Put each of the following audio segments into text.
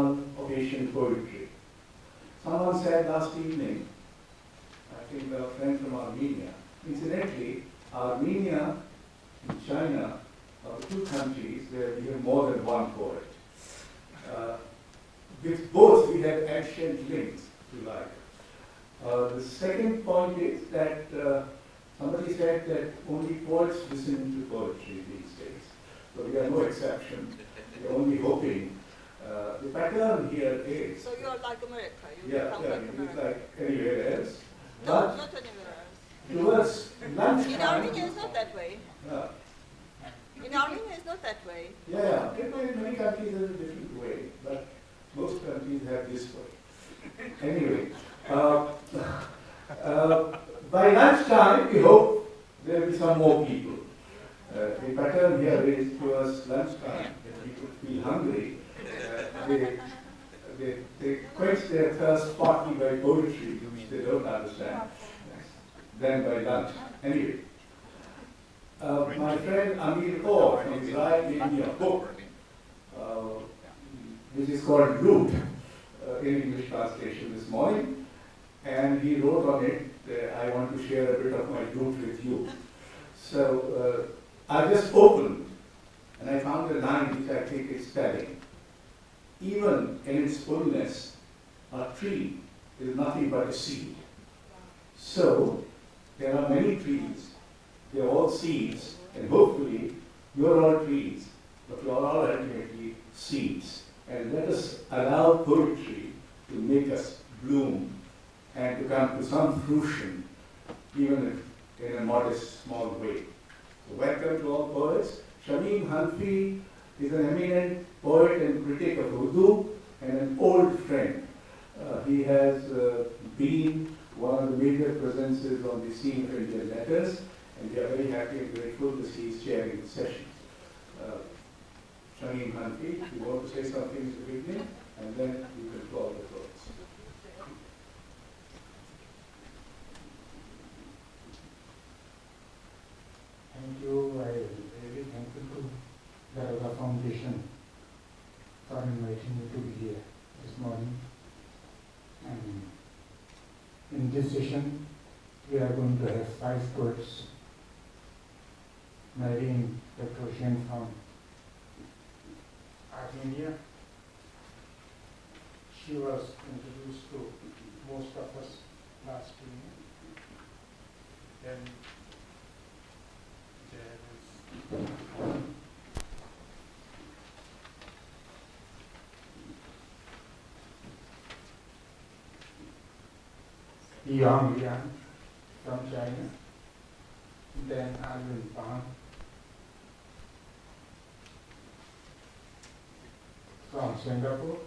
on of Asian poetry. Someone said last evening, I think a friend from Armenia, incidentally, Armenia and China are the two countries where we have more than one poet. With both we have ancient links, if you like. The second point is that somebody said that only poets listen to poetry these days. So we are no exception. We are only hoping. The pattern here is... So you are like America? It's like anywhere else. No, but not anywhere else. Towards lunchtime... In Armenia it's not that way. Yeah. In Armenia it's not that way. Yeah. In many countries there's a different way, but most countries have this way. Anyway, by lunchtime we hope there will be some more people. The pattern here is towards lunchtime, when people feel hungry, they quench their thirst partly by poetry, which they don't understand, then by lunch. Anyway, my friend Amir Kaur from Israel gave me a book, which is called Root, in English translation this morning, and he wrote on it, I want to share a bit of my root with you. So I just opened, and I found a line which I think is telling. Even in its fullness, a tree is nothing but a seed. So there are many trees, they are all seeds, and hopefully you're all trees, but you're all ultimately seeds. And let us allow poetry to make us bloom and to come to some fruition, even if in a modest, small way. So welcome to all poets. Shamim Hanfi is an eminent poet and critic of Urdu and an old friend. He has been one of the major presences on the scene of Indian letters, and we are very happy and grateful to see his sharing the session. Shamim Hanfi, you want to say something in the beginning, and then you can call the close. Thank you. I am very thankful to the Raza Foundation for inviting me to be here this morning. And in this session, we are going to have 5 poets. Marine Dr. Hussain from Armenia. She was introduced to most of us last evening. Then there is Yang Liang from China. Then Alvin Pang from Singapore.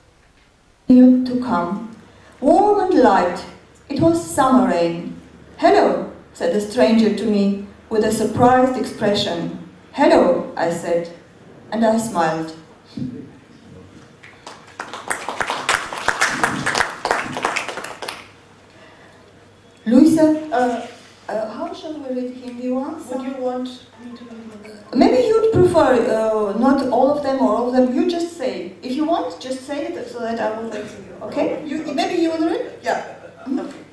To come, warm and light. It was summer rain. "Hello," said the stranger to me with a surprised expression. "Hello," I said, and I smiled. Louisa, how shall we read Hindi ones? Would you want me to read them? Maybe you'd prefer not all of them or all of them. You just say. If you want, just say it so that I will wait for you. Okay? Maybe you will read? Yeah. Okay.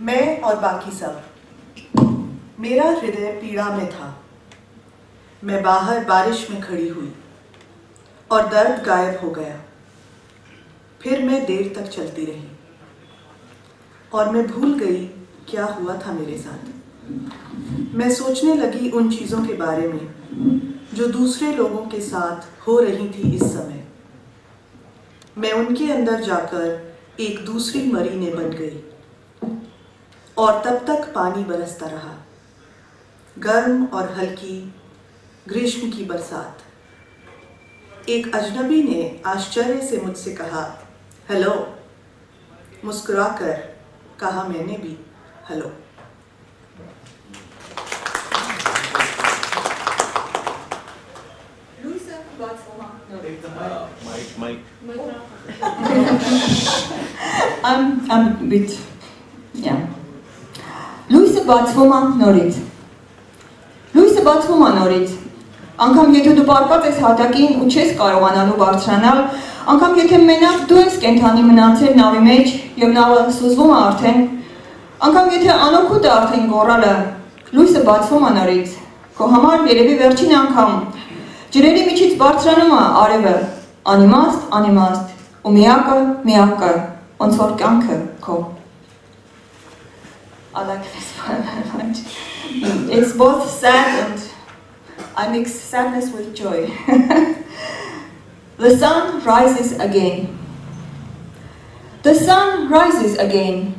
मैं और बाकी सब, मेरा हृदय पीड़ा में था। मैं बाहर बारिश में खड़ी हुई और दर्द गायब हो गया। फिर मैं देर तक चलती रही और मैं भूल गई क्या हुआ था मेरे साथ। मैं सोचने लगी उन चीज़ों के बारे में जो दूसरे लोगों के साथ हो रही थी इस समय। मैं उनके अंदर जाकर एक दूसरी मरीने बन गई और तब तक पानी बरसता रहा, गर्म और हल्की ग्रीष्म की बरसात। एक अजनबी ने आश्चर्य से मुझसे कहा, "हेलो।" मुस्कुराकर कहा मैंने भी, "hello." I'm a bit, yeah. Լույսը բացվում է նորից։ Լույսը բացվում է նորից։ Անգամ եթե դու պառկած ես հատակին ու չես կարողանալու բարձրանալ, Անկամ եթե մենակ դու ես կենթանի մնացել նավի մեջ եւ նավը սուզվում է արդեն, անկամ եթե անօգուտ է արդեն գոռալը, լույսը բացվում է նորից, քո համար երևի վերջին անգամ ջրերի միջից բարձրանում է արևը, անիմաստ, ու միակը, ոնց որ կյանքը քո։ I like this one very much. It's both sad and I mix sadness with joy. The sun rises again. The sun rises again.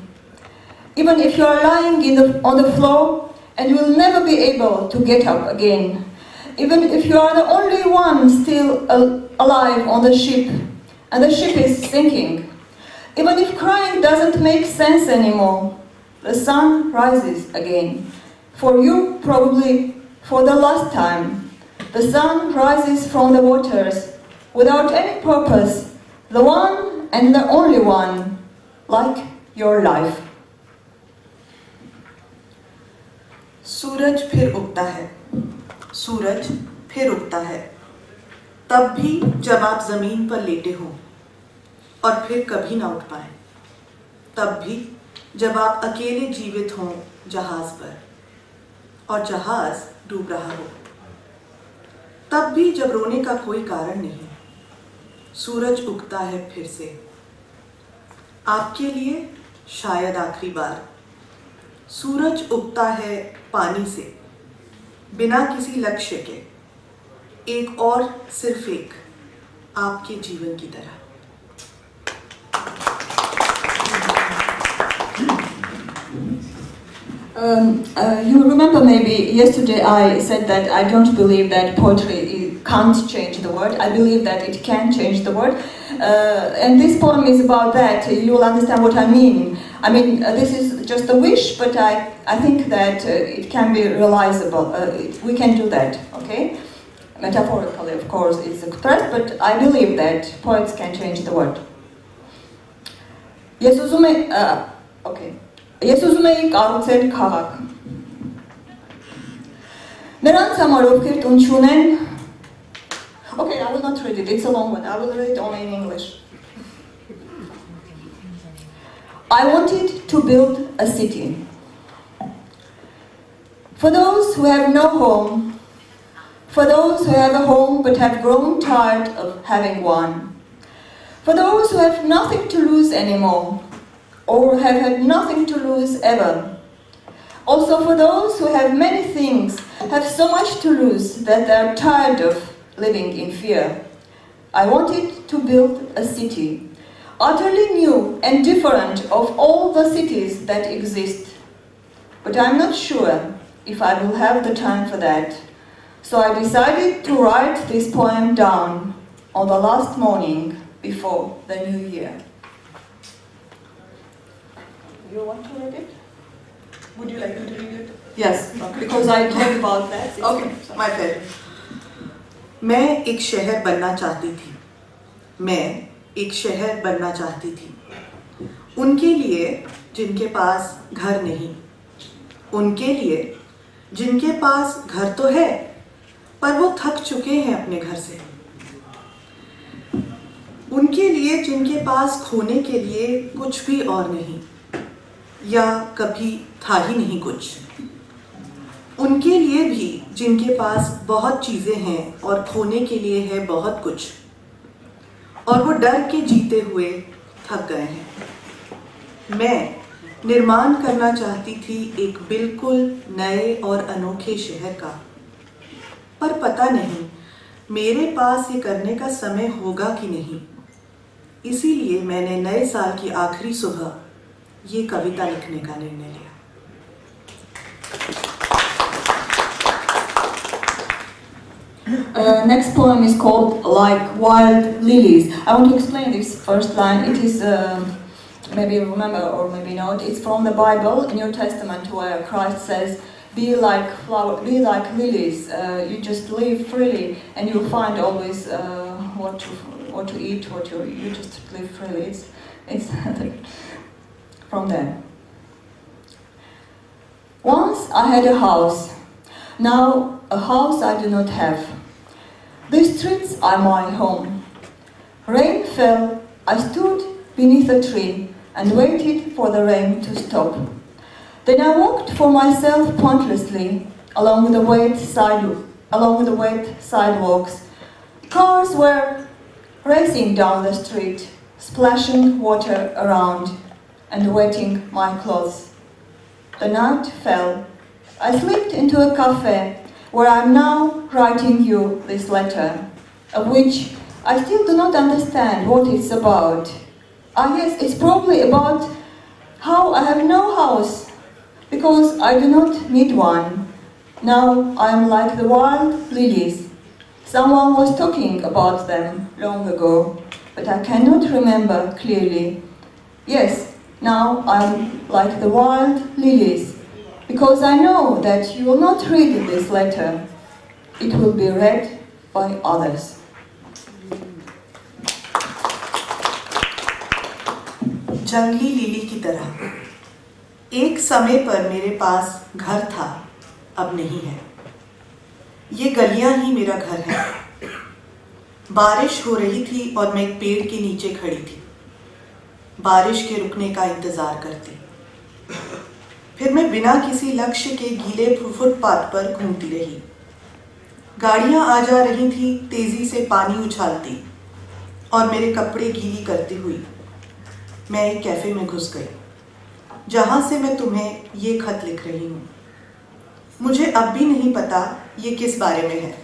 Even if you are lying on the floor and you will never be able to get up again. Even if you are the only one still alive on the ship and the ship is sinking. Even if crying doesn't make sense anymore, the sun rises again. For you, probably for the last time. The sun rises from the waters without any purpose, the one and the only one, like your life. सूरज फिर उगता है, सूरज फिर उगता है, तब भी जब आप जमीन पर लेटे हो और फिर कभी ना उठ पाए, तब भी जब आप अकेले जीवित हों जहाज पर और जहाज डूब रहा हो, तब भी जब रोने का कोई कारण नहीं, सूरज उगता है फिर से, आपके लिए शायद आखिरी बार। सूरज उगता है पानी से, बिना किसी लक्ष्य के, एक और सिर्फ एक, आपके जीवन की तरह। You remember maybe yesterday I said that I don't believe that poetry can't change the world. I believe that it can change the world. And this poem is about that. You will understand what I mean. I mean, this is just a wish, but I think that it can be realizable. We can do that, okay? Metaphorically, of course, it's expressed, but I believe that poets can change the world. Ես ուզում էի կառուցել քաղաք։ Նրանց համար ովքեր տուն չունեն, Okay, I will not read it, it's a long one, I will read it only in English. I wanted to build a city. For those who have no home, for those who have a home but have grown tired of having one, for those who have nothing to lose anymore, or have had nothing to lose ever. Also for those who have many things, have so much to lose that they are tired of living in fear. I wanted to build a city, utterly new and different of all the cities that exist. But I'm not sure if I will have the time for that. So I decided to write this poem down on the last morning before the new year. You want to read it? Would you like me to read it? Yes, because I talked about that. Okay, my favorite. मैं एक शहर बनना चाहती थी। मैं एक शहर बनना चाहती थी। उनके लिए जिनके पास घर नहीं, उनके लिए जिनके पास घर तो है, पर वो थक चुके हैं अपने घर से। उनके लिए जिनके पास खोने के लिए कुछ भी और नहीं, या कभी था ही नहीं कुछ। उनके लिए भी जिनके पास बहुत चीज़ें हैं और खोने के लिए है बहुत कुछ, और वो डर के जीते हुए थक गए हैं। मैं निर्माण करना चाहती थी एक बिल्कुल नए और अनोखे शहर का, पर पता नहीं मेरे पास ये करने का समय होगा कि नहीं। इसीलिए मैंने नए साल की आखिरी सुबह ये कविता लिखने का निर्णय लिया। Next poem is called Like Wild Lilies. I want to explain this first line. It is, maybe you remember or maybe not, it's from the Bible, New Testament, where Christ says, be like lilies. You just live freely and you'll find always what to eat, you just live freely. It's from there. Once I had a house. Now a house I do not have. The streets are my home. Rain fell. I stood beneath a tree and waited for the rain to stop. Then I walked for myself pointlessly along the wet sidewalks. Cars were racing down the street, splashing water around and wetting my clothes. The night fell. I slipped into a cafe where I'm now writing you this letter, of which I still do not understand what it's about. Yes, it's probably about how I have no house, because I do not need one. Now I am like the wild lilies. Someone was talking about them long ago, but I cannot remember clearly. Yes, now I'm like the wild lilies, because I know that you will not read this letter. It will be read by others. जंगली lily की तरह एक समय पर मेरे पास घर था, अब नहीं है। ये गलियां ही मेरा घर है। बारिश हो रही थी और मैं एक पेड़ के नीचे खड़ी थी, बारिश के रुकने का इंतजार करती। फिर मैं बिना किसी लक्ष्य के गीले फुटपाथ पर घूमती रही। गाड़ियां आ जा रही थी, तेजी से पानी उछालती और मेरे कपड़े गीली करती हुई मैं एक कैफे में घुस गई, जहां से मैं तुम्हें ये खत लिख रही हूँ। मुझे अब भी नहीं पता ये किस बारे में है।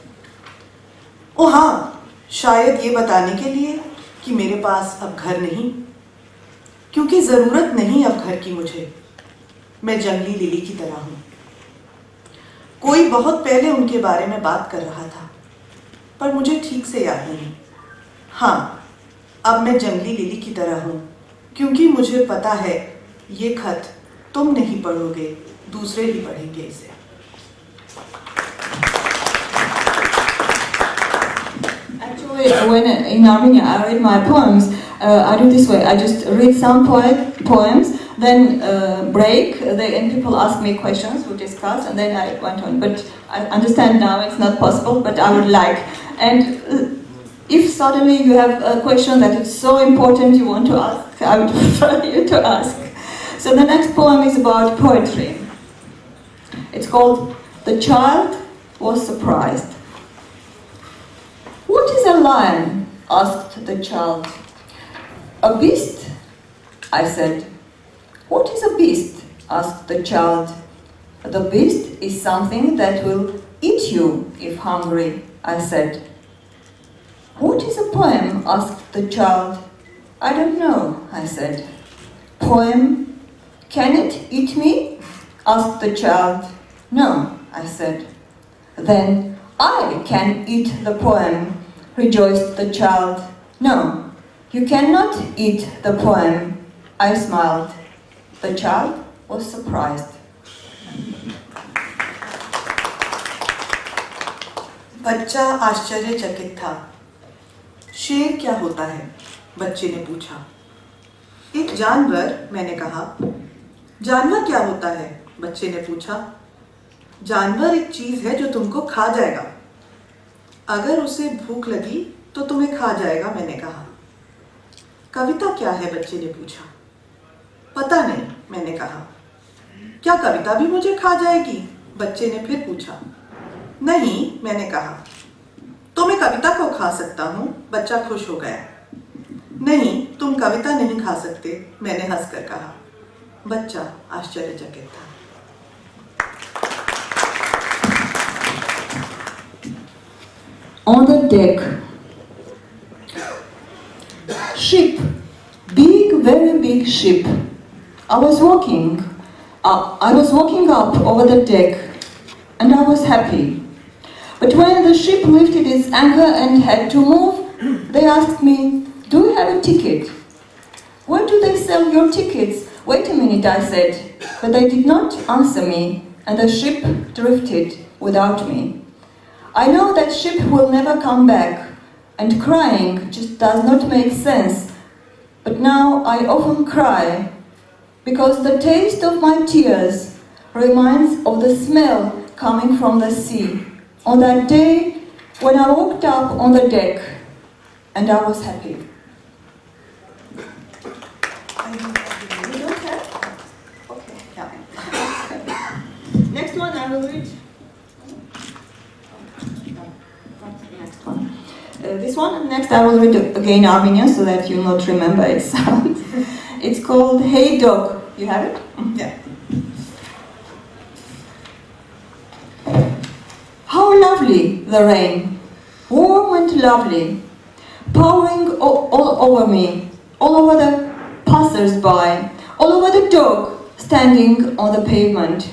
ओ हाँ, शायद ये बताने के लिए कि मेरे पास अब घर नहीं, क्योंकि ज़रूरत नहीं अब घर की मुझे। मैं जंगली लिली की तरह हूँ। कोई बहुत पहले उनके बारे में बात कर रहा था, पर मुझे ठीक से याद नहीं। हाँ, अब मैं जंगली लिली की तरह हूँ, क्योंकि मुझे पता है ये खत तुम नहीं पढ़ोगे, दूसरे ही पढ़ेंगे इसे। Actually, when in Armenia I read my poems, I do this way. I just read some poems, then break, and people ask me questions, we discuss, and then I went on. But I understand now it's not possible, but I would like. And if suddenly you have a question that is so important you want to ask, I would prefer you to ask. So the next poem is about poetry. It's called The Child Was Surprised. What is a lion? Asked the child. A beast, I said. What is a beast? Asked the child. The beast is something that will eat you if hungry, I said. What is a poem? Asked the child. I don't know, I said. Poem? Can it eat me? Asked the child. No, I said. Then I can eat the poem, rejoiced the child. No, you cannot eat the poem, I smiled. The child was surprised. बच्चा आश्चर्यचकित था। शेर क्या होता है? बच्चे ने पूछा। एक जानवर, मैंने कहा। जानवर क्या होता है? बच्चे ने पूछा। जानवर एक चीज है जो तुमको खा जाएगा। अगर उसे भूख लगी तो तुम्हें खा जाएगा, मैंने कहा। कविता क्या है? बच्चे ने पूछा। पता नहीं, मैंने कहा। क्या कविता भी मुझे खा जाएगी? बच्चे ने फिर पूछा। नहीं, मैंने कहा। तो मैं कविता को खा सकता हूँ? बच्चा खुश हो गया। नहीं, तुम कविता नहीं खा सकते, मैंने हंसकर कहा। बच्चा आश्चर्यचकित था। On the deck, ship, big, very big ship. I was walking up over the deck, and I was happy. But when the ship lifted its anchor and had to move, they asked me, "Do you have a ticket?" "Where do they sell your tickets?" "Wait a minute," I said, but they did not answer me, and the ship drifted without me. I know that ship will never come back, and crying just does not make sense. But now I often cry, because the taste of my tears reminds of the smell coming from the sea, on that day when I walked up on the deck, and I was happy. I will read. Next one. This one. Next I will read again Armenian so that you not remember its sound. It's called Hey Dog. You have it? Yeah. How lovely the rain, warm and lovely, pouring all over me, all over the passers-by, all over the dog standing on the pavement.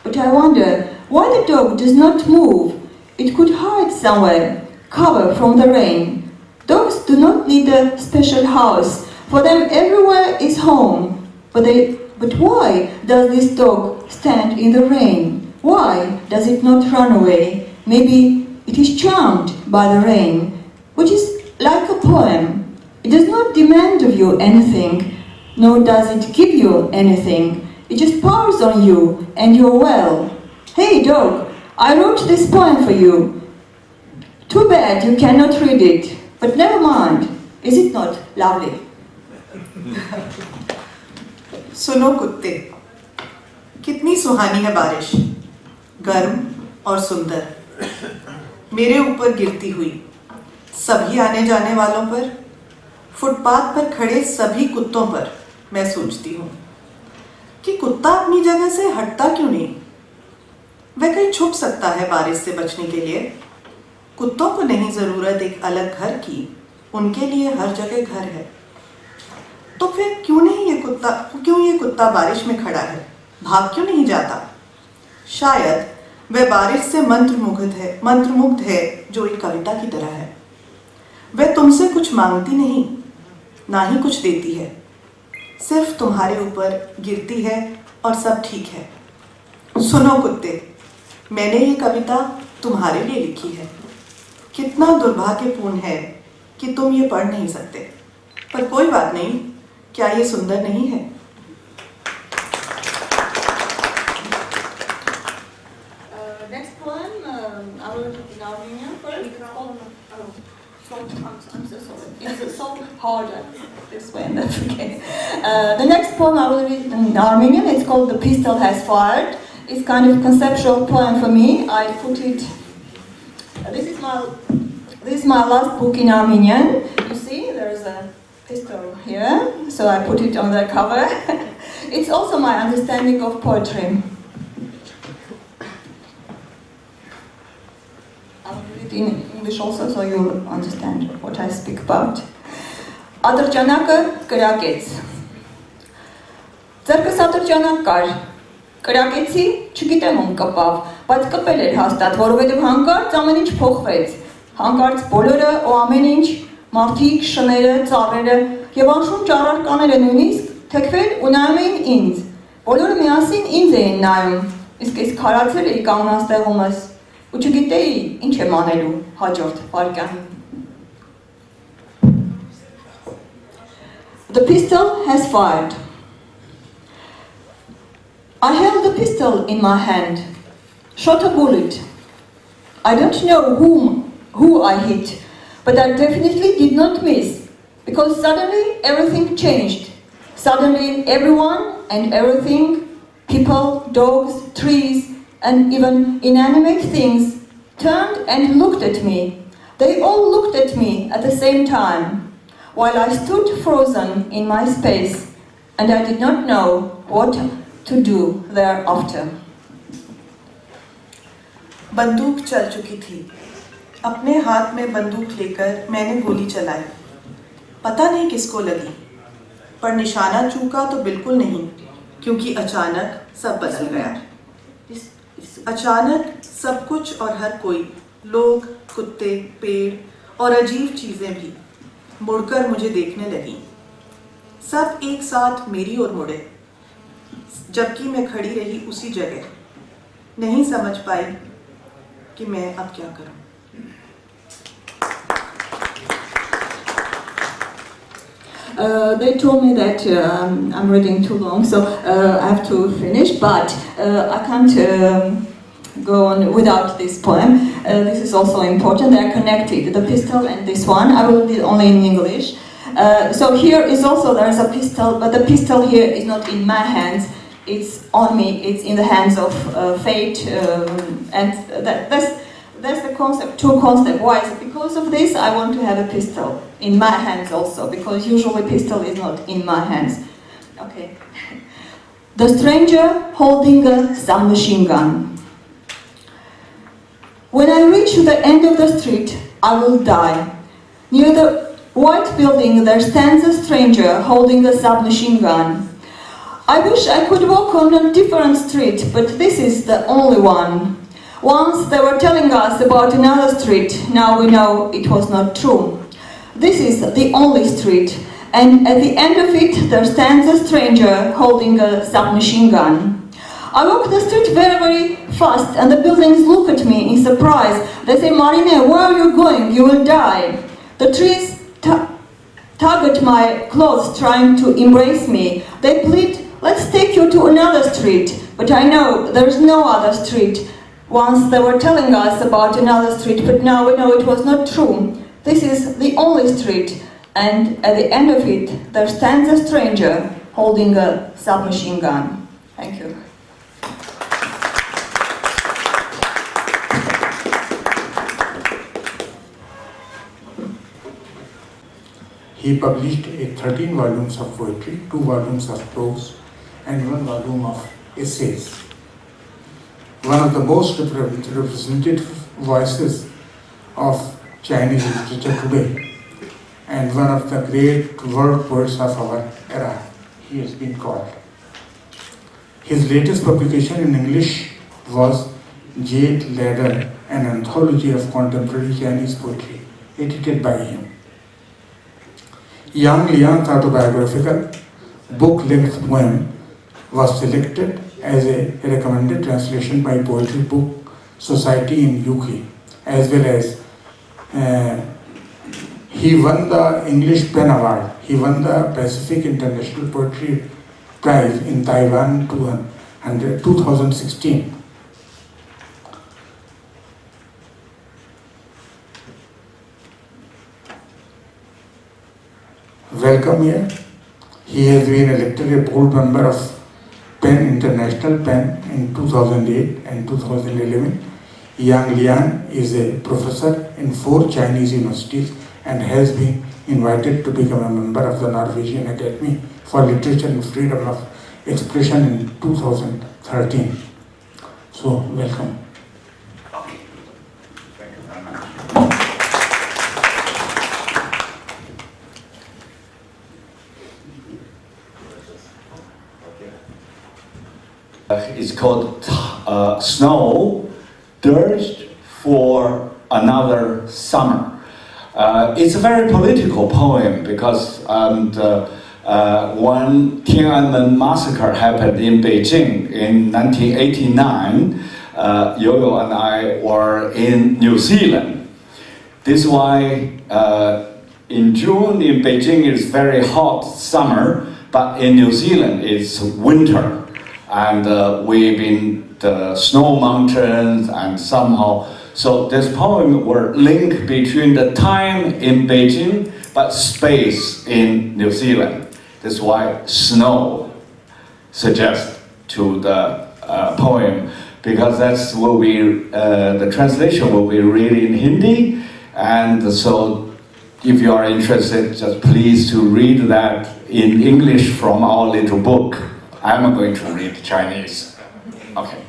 But I wonder why the dog does not move. It could hide somewhere, cover from the rain. Dogs do not need a special house. For them everywhere is home. But why does this dog stand in the rain? Why does it not run away? Maybe it is charmed by the rain, which is like a poem. It does not demand of you anything, nor does it give you anything. It just pours on you and you're well. Hey dog, I wrote this poem for you. Too bad you cannot read it, but never mind. Is it not lovely? सुनो कुत्ते, कितनी सुहानी है बारिश, गर्म और सुंदर, मेरे ऊपर गिरती हुई, सभी आने जाने वालों पर, फुटपाथ पर खड़े सभी कुत्तों पर मैं सोचती हूँ कि कुत्ता अपनी जगह से हटता क्यों नहीं? वह कहीं छुप सकता है बारिश से बचने के लिए। कुत्तों को नहीं जरूरत एक अलग घर की, उनके लिए हर जगह घर है। तो फिर क्यों ये कुत्ता बारिश में खड़ा है, भाग क्यों नहीं जाता? शायद वह बारिश से मंत्रमुग्ध है जो एक कविता की तरह है। वह तुमसे कुछ मांगती नहीं, ना ही कुछ देती है, सिर्फ तुम्हारे ऊपर गिरती है और सब ठीक है। सुनो कुत्ते, मैंने ये कविता तुम्हारे लिए लिखी है। कितना दुर्भाग्यपूर्ण है कि तुम ये पढ़ नहीं सकते, पर कोई बात नहीं, क्या ये सुंदर नहीं है? Next poem, I will read in Armenian first. I'm so sorry. It's so hard this way, and that's okay. The next poem I will read in Armenian. It's called "The Pistol Has Fired." It's kind of a conceptual poem for me. I put it. This is my last book in Armenian. You see, there's a pistol here, so I put it on the cover. It's also my understanding of poetry. I'll read it in English also, so you'll understand what I speak about. Ատրճանակը կրակեց։ Ձեռքս ատրճանակ կար, կրակեցի, չգիտեմ ում կպավ, բայց կպել էր հաստատ, որովհետև հանկարծ ամեն ինչ փոխվեց։ Հանկարծ բոլորը ու ամեն ինչ, մարդիկ, շները, ծառերը եւ անշունչ առարկաները նույնիսկ թեքվել ու նայում էին ինձ։ Բոլորը միասին ինձ էին նայում, իսկ ես քարացել էի կանգնած ու չգիտեի ինչ եմ անելու հաջորդ վայրկյանին։ The pistol has fired. I held the pistol in my hand, shot a bullet. I don't know who I hit, but I definitely did not miss, because suddenly everything changed. Suddenly everyone and everything, people, dogs, trees, and even inanimate things turned and looked at me. They all looked at me at the same time, while I stood frozen in my space, and I did not know what to do thereafter. बंदूक चल चुकी थी। अपने हाथ में बंदूक लेकर मैंने गोली चलाई। पता नहीं किसको लगी, पर निशाना चूका तो बिल्कुल नहीं, क्योंकि अचानक सब बदल गया। अचानक सब कुछ और हर कोई, लोग, कुत्ते, पेड़ और अजीब चीजें भी मुड़कर मुझे देखने लगी। सब एक साथ मेरी ओर मुड़े, जबकि मैं खड़ी रही उसी जगह, नहीं समझ पाई कि मैं अब क्या करूं। They told me that I'm reading too long, so I have to finish, but I can't go on without this poem. This is also important. They are connected, the pistol and this one. I will read only in English. So here is also, there is a pistol, but the pistol here is not in my hands. it's on me, it's in the hands of fate, and that's the concept, true concept. Why? Because of this, I want to have a pistol in my hands also, because usually pistol is not in my hands. Okay. The stranger holding a submachine gun. When I reach the end of the street, I will die. Near the white building, there stands a stranger holding a submachine gun. I wish I could walk on a different street, but this is the only one. Once they were telling us about another street, now we know it was not true. This is the only street, and at the end of it there stands a stranger holding a submachine gun. I walk the street very, very fast, and the buildings look at me in surprise. They say, "Marine, where are you going? You will die." The trees tug at my clothes, trying to embrace me. They plead, "Let's take you to another street." But I know there is no other street. Once they were telling us about another street, but now we know it was not true. This is the only street, and at the end of it, there stands a stranger holding a submachine gun. Thank you. He published 13 volumes of poetry, 2 volumes of prose, and 1 volume of essays. One of the most representative voices of Chinese literature today, and one of the great world poets of our era, he has been called. His latest publication in English was Jade Ladder, an anthology of contemporary Chinese poetry, edited by him. Yang Liang's autobiographical book-length poem was selected as a recommended translation by Poetry Book Society in UK, as well as he won the English Pen Award. He won the Pacific International Poetry Prize in Taiwan 2016. Welcome here. He has been elected a board member of PEN International PEN in 2008 and 2011. Yang Liang is a professor in 4 Chinese universities and has been invited to become a member of the Norwegian Academy for Literature and Freedom of Expression in 2013. So, welcome. Thank you very much. It's called Snow, Thirst for Another Summer. It's a very political poem because when Tiananmen massacre happened in Beijing in 1989, Yo-Yo and I were in New Zealand. This is why in June in Beijing it's very hot summer, but in New Zealand it's winter. And we've been the snow mountains and somehow, so this poem were linked between the time in Beijing but space in New Zealand. That's why snow suggests to the poem, because that's what the translation will be read in Hindi. And so if you are interested, just please to read that in English from our little book. I'm going to read Chinese. Okay.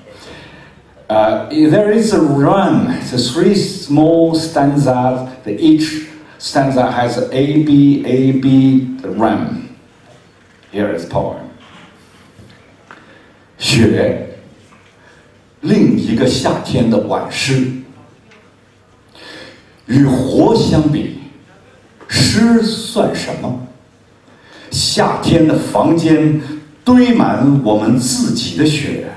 There is a run. It's 3 small stanzas. Each stanza has A, B, A, B, the run. Here is poem. 雪，另一个夏天的晚诗。与活相比，诗算什么？夏天的房间。堆满我们自己的雪，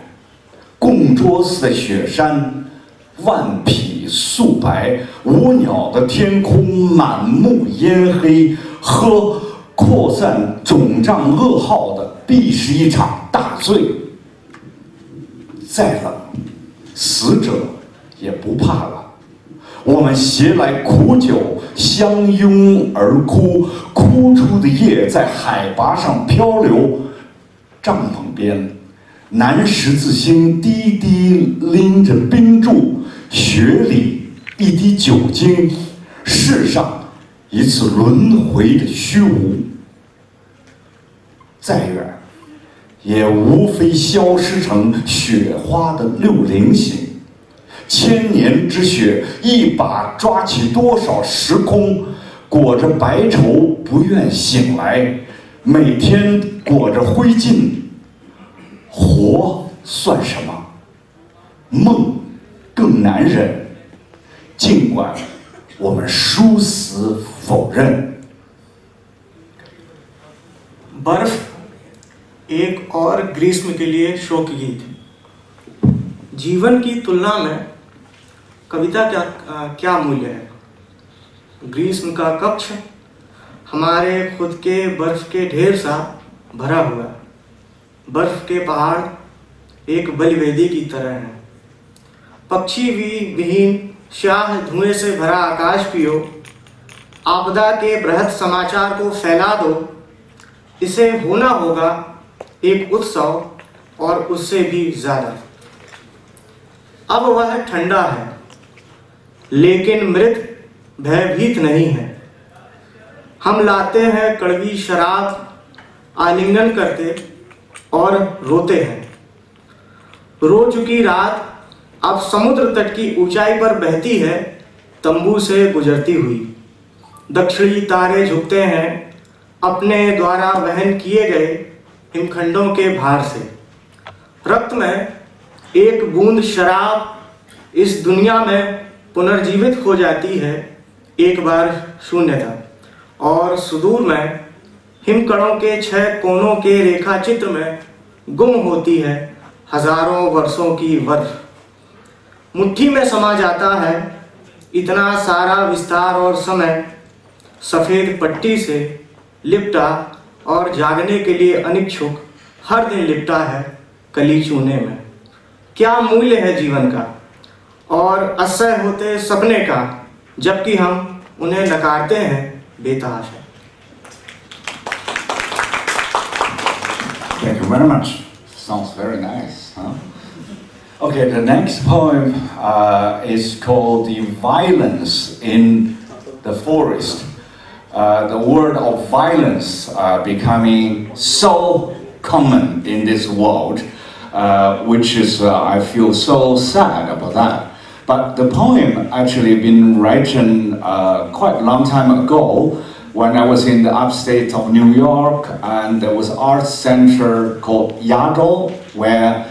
供桌似的雪山，万匹素白，无鸟的天空，满目烟黑，和扩散肿胀噩耗的，必是一场大醉。再冷，死者也不怕了。我们携来苦酒，相拥而哭，哭出的液在海拔上漂流。帐篷边，南十字星滴滴拎着冰柱，雪里一滴酒精，世上一次轮回的虚无。再远，也无非消失成雪花的六棱形。千年之雪，一把抓起多少时空，裹着白绸不愿醒来，每天裹着灰烬。活算什么？梦更难忍，尽管我们殊死否认。 बर्फ एक और ग्रीष्म के लिए शोक गीत। जीवन की तुलना में कविता क्या मूल्य है? ग्रीष्म का कक्ष हमारे खुद के बर्फ के ढेर सा भरा हुआ है। बर्फ के पहाड़ एक बलिवेदी की तरह हैं। पक्षी विहीन स्याह धुएं से भरा आकाश पियो, आपदा के बृहद समाचार को फैला दो। इसे होना होगा एक उत्सव और उससे भी ज्यादा। अब वह ठंडा है लेकिन मृत भयभीत नहीं है। हम लाते हैं कड़वी शराब, आलिंगन करते और रोते हैं। रो चुकी रात अब समुद्र तट की ऊंचाई पर बहती है, तंबू से गुजरती हुई। दक्षिणी तारे झुकते हैं अपने द्वारा वहन किए गए हिमखंडों के भार से। रक्त में एक बूंद शराब इस दुनिया में पुनर्जीवित हो जाती है एक बार शून्यता, और सुदूर में हिमकणों के 6 कोनों के रेखा चित्र में गुम होती है हजारों वर्षों की बर्फ। मुट्ठी में समा जाता है इतना सारा विस्तार और समय, सफेद पट्टी से लिपटा और जागने के लिए अनिच्छुक हर दिन लिपटा है कली चूने में। क्या मूल्य है जीवन का और असह्य होते सपने का, जबकि हम उन्हें नकारते हैं बेतहाशा। Thank you very much. Sounds very nice, huh? Okay, the next poem is called The Violence in the Forest. The word of violence becoming so common in this world, which is, I feel so sad about that. But the poem actually been written quite a long time ago, when I was in the upstate of New York, and there was an art center called Yadol, where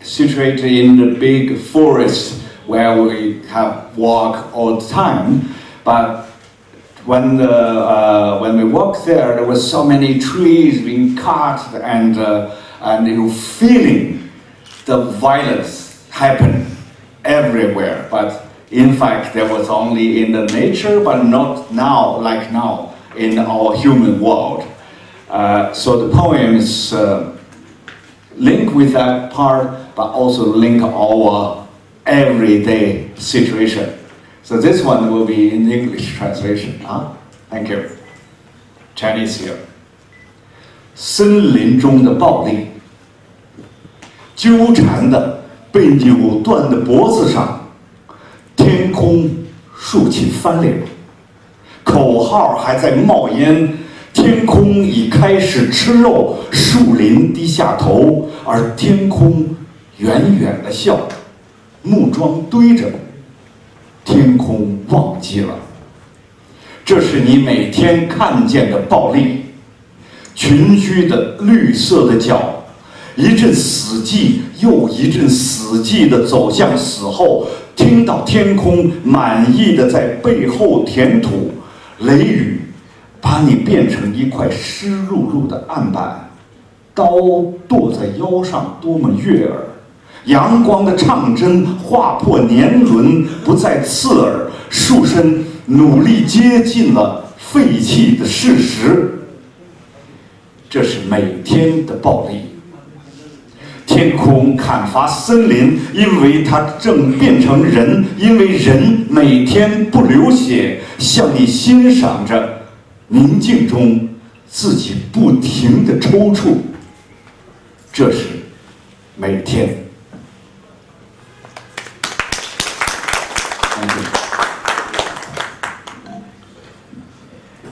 situated in the big forest where we have walk all the time. But when we walked there, there was so many trees being cut, and you feeling the violence happen everywhere. But in fact, there was only in the nature, but not now, like now, in our human world. So the poem is linked with that part, but also link our everyday situation. So this one will be in English translation. Thank you. Chinese here. 森林中的暴力，纠缠的被扭断的脖子上。 天空竖起帆柳，口号还在冒烟，天空已开始吃肉，树林低下头，而天空远远的笑，木桩堆着，天空忘记了。这是你每天看见的暴力，群居的绿色的脚，一阵死寂又一阵死寂的走向死后。 听到天空满意的在背后填土，雷雨把你变成一块湿漉漉的案板，刀剁在腰上多么悦耳，阳光的唱针划破年轮不再刺耳，树身努力接近了废弃的事实。这是每天的暴力。 天空砍伐森林，因为它正变成人，因为人每天不流血，向你欣赏着宁静中自己不停的抽搐。这是每天。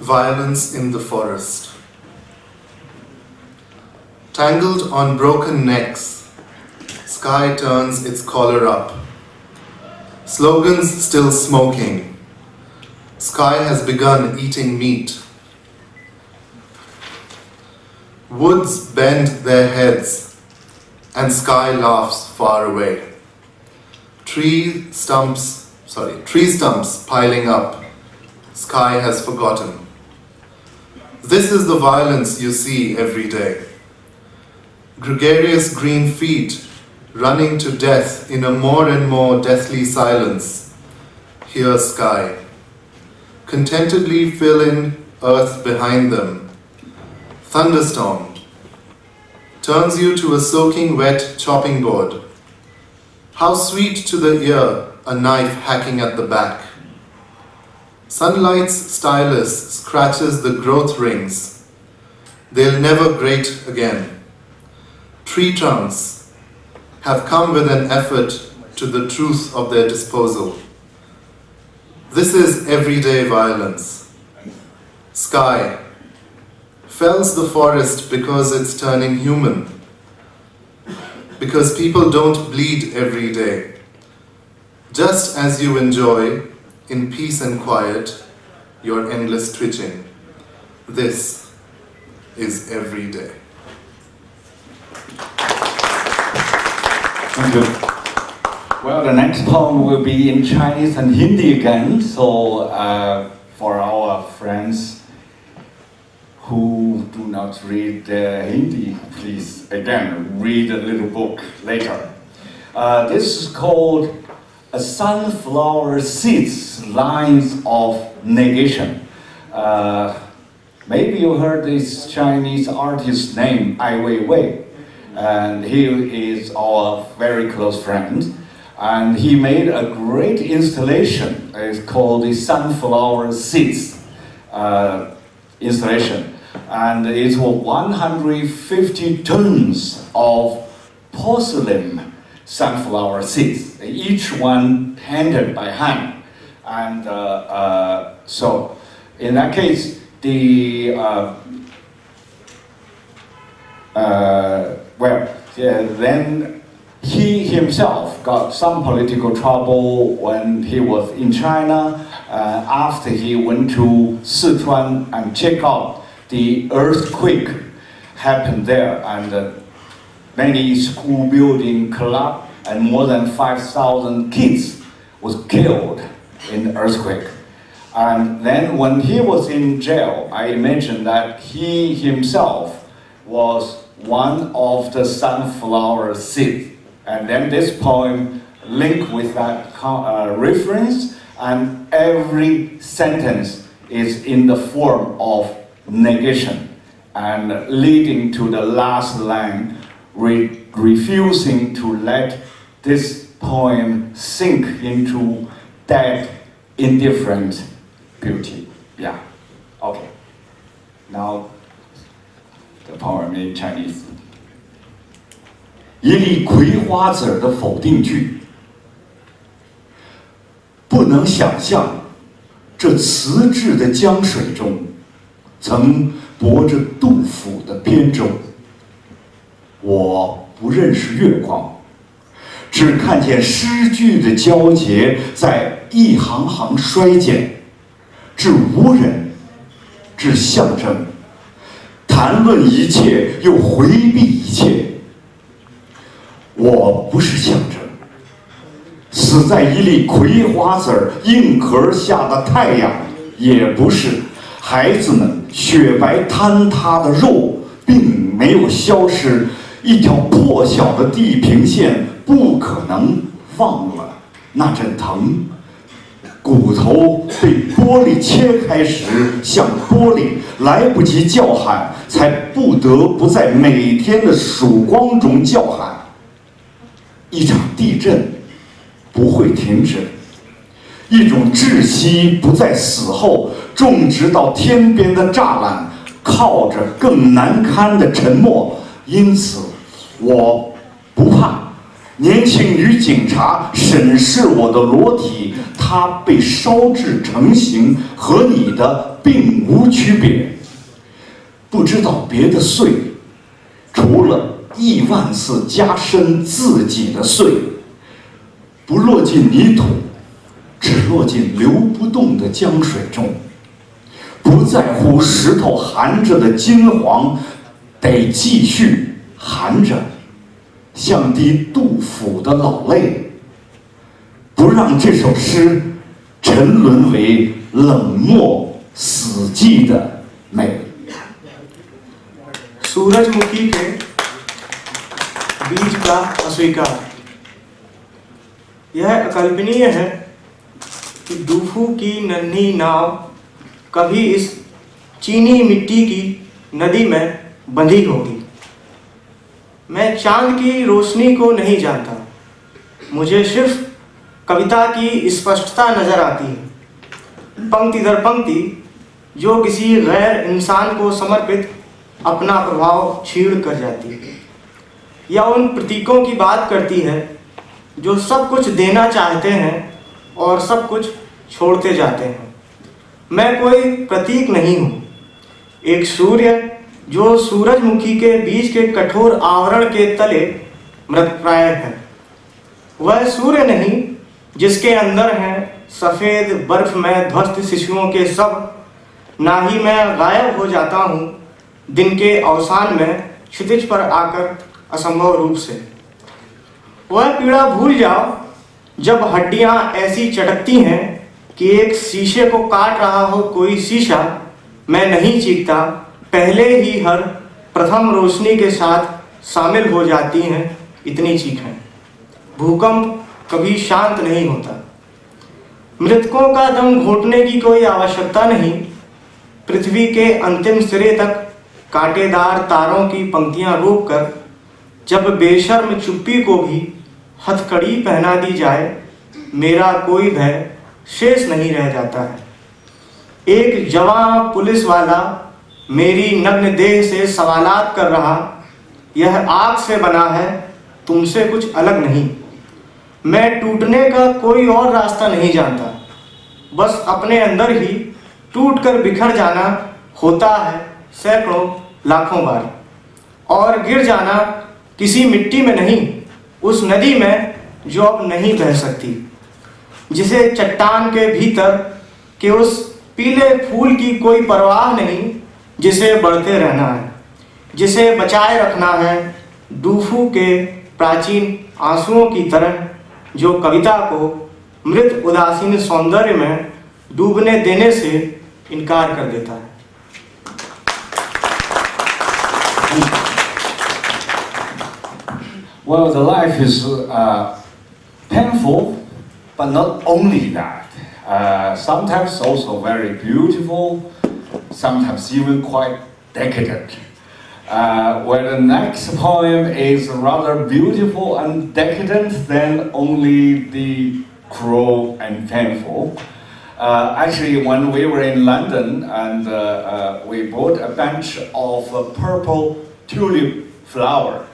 Violence in the forest. Tangled on broken necks, sky turns its collar up. Slogans still smoking. Sky has begun eating meat. Woods bend their heads, and sky laughs far away. Tree stumps piling up. Sky has forgotten. This is the violence you see every day. Gregarious green feet running to death in a more and more deathly silence. Here sky. Contentedly fill in earth behind them. Thunderstorm turns you to a soaking wet chopping board. How sweet to the ear a knife hacking at the back. Sunlight's stylus scratches the growth rings. They'll never grate again. Tree trunks have come with an effort to the truth of their disposal. This is everyday violence. Sky fells the forest because it's turning human. Because people don't bleed every day. Just as you enjoy, in peace and quiet, your endless twitching. This is every day. Thank you. Well, the next poem will be in Chinese and Hindi again, so for our friends who do not read Hindi, please again read a little book later. This is called A Sunflower Seeds, Lines of Negation. Maybe you heard this Chinese artist's name, Ai Weiwei, and he is our very close friend. And he made a great installation. It's called the Sunflower Seeds installation. And it was 150 tons of porcelain sunflower seeds, each one handled by hand. And so in that case, then he himself got some political trouble when he was in China, after he went to Sichuan and checked out the earthquake happened there, and many school building collapsed, and more than 5,000 kids was killed in the earthquake. And then when he was in jail, I imagine that he himself was one of the sunflower seeds. And then this poem linked with that reference, and every sentence is in the form of negation, and leading to the last line, refusing to let this poem sink into that indifferent beauty. Yeah, okay. Now, the poem in Chinese. 一粒葵花籽的否定句，不能想象这瓷质的江水中曾泊着杜甫的扁舟。我不认识月光，只看见诗句的交结在一行行衰减，至无人，至象征，谈论一切又回避一切。我不是象征，死在一粒葵花籽硬壳下的太阳也不是。孩子们雪白坍塌的肉并没有消失，一条破晓的地平线不可能忘了那阵疼。骨头被玻璃切开时像玻璃，来不及叫喊，才不得不在每天的曙光中叫喊。一场地震不会停止，一种窒息不在死后，种植到天边的栅栏靠着更难堪的沉默。因此，我不怕。年轻女警察审视我的裸体，她被烧制成型，和你的并无区别。不知道别的罪，除了10000次加深自己的罪，不落进泥土，只落进流不动的江水中。不在乎石头含着的金黄，得继续含着，像滴杜甫的老泪，不让这首诗沉沦为冷漠死寂的美。 सूरजमुखी के बीज का अस्वीकार। यह अकल्पनीय है कि डूफू की नन्ही नाव कभी इस चीनी मिट्टी की नदी में बंधी होगी। मैं चांद की रोशनी को नहीं जानता, मुझे सिर्फ कविता की स्पष्टता नजर आती है, पंक्ति दर पंक्ति जो किसी गैर इंसान को समर्पित अपना प्रभाव छीड़ कर जाती है, या उन प्रतीकों की बात करती है जो सब कुछ देना चाहते हैं और सब कुछ छोड़ते जाते हैं। मैं कोई प्रतीक नहीं हूँ, एक सूर्य जो सूरजमुखी के बीज के कठोर आवरण के तले मृतप्राय है। वह सूर्य नहीं जिसके अंदर हैं सफ़ेद बर्फ में ध्वस्त शिशुओं के सब, ना ही मैं गायब हो जाता हूँ दिन के अवसान में क्षितिज पर आकर असंभव रूप से। वह पीड़ा भूल जाओ जब हड्डियां ऐसी चटकती हैं कि एक शीशे को काट रहा हो कोई शीशा। मैं नहीं चीखता, पहले ही हर प्रथम रोशनी के साथ शामिल हो जाती हैं इतनी चीखें। भूकंप कभी शांत नहीं होता। मृतकों का दम घोटने की कोई आवश्यकता नहीं। पृथ्वी के अंतिम सिरे तक कांटेदार तारों की पंक्तियां रोककर जब बेशर्म चुप्पी को भी हथकड़ी पहना दी जाए, मेरा कोई भय शेष नहीं रह जाता है। एक जवान पुलिस वाला मेरी नग्न देह से सवालात कर रहा, यह आग से बना है, तुमसे कुछ अलग नहीं। मैं टूटने का कोई और रास्ता नहीं जानता, बस अपने अंदर ही टूटकर बिखर जाना होता है सैकड़ों लाखों बार, और गिर जाना किसी मिट्टी में नहीं, उस नदी में जो अब नहीं बह सकती, जिसे चट्टान के भीतर के उस पीले फूल की कोई परवाह नहीं, जिसे बढ़ते रहना है, जिसे बचाए रखना है डूफू के प्राचीन आंसुओं की तरह, जो कविता को मृत उदासीन सौंदर्य में डूबने देने से इनकार कर देता है। Well, the life is painful, but not only that. Sometimes also very beautiful, sometimes even quite decadent. Where the next poem is rather beautiful and decadent than only the cruel and painful. Actually, when we were in London and we bought a bunch of purple tulip flower,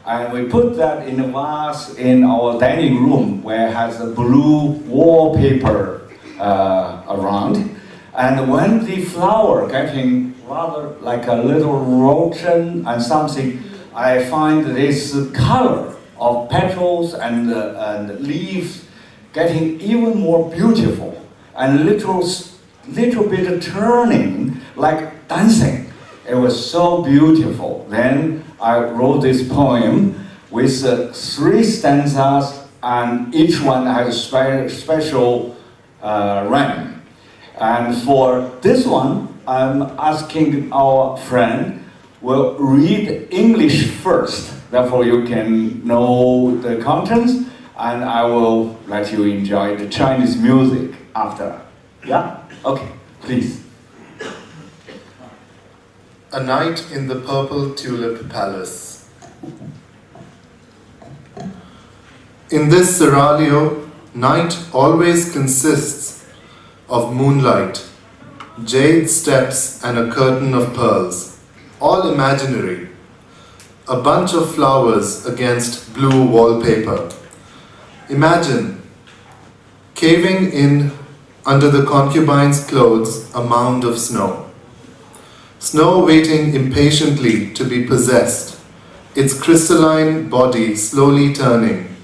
and we put that in a vase in our dining room where it has a blue wallpaper around. And when the flower getting rather like a little rotten and something, I find this color of petals and leaves getting even more beautiful and little bit turning like dancing. It was so beautiful. Then I wrote this poem with 3 stanzas, and each one has a special rhyme. And for this one, I'm asking our friend will read English first, therefore you can know the contents, and I will let you enjoy the Chinese music after. Yeah? Okay, please. A Night in the Purple Tulip Palace. In this seraglio, night always consists of moonlight, jade steps and a curtain of pearls, all imaginary, a bunch of flowers against blue wallpaper. Imagine caving in under the concubine's clothes a mound of snow. Snow waiting impatiently to be possessed, its crystalline body slowly turning,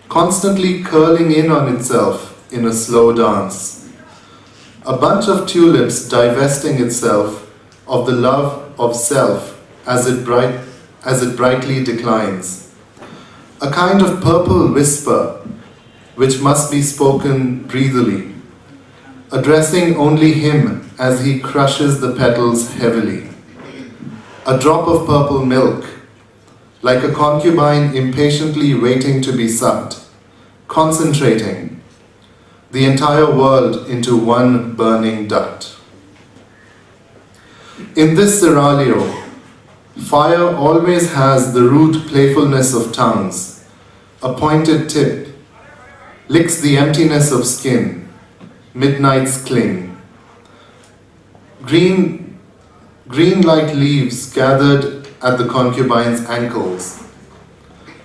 constantly curling in on itself in a slow dance. A bunch of tulips divesting itself of the love of self as it brightly declines. A kind of purple whisper which must be spoken breathily, addressing only him as he crushes the petals heavily. A drop of purple milk, like a concubine impatiently waiting to be sucked, concentrating the entire world into one burning duct. In this seraglio, fire always has the rude playfulness of tongues, a pointed tip, licks the emptiness of skin, midnight's cling. Green like leaves gathered at the concubine's ankles.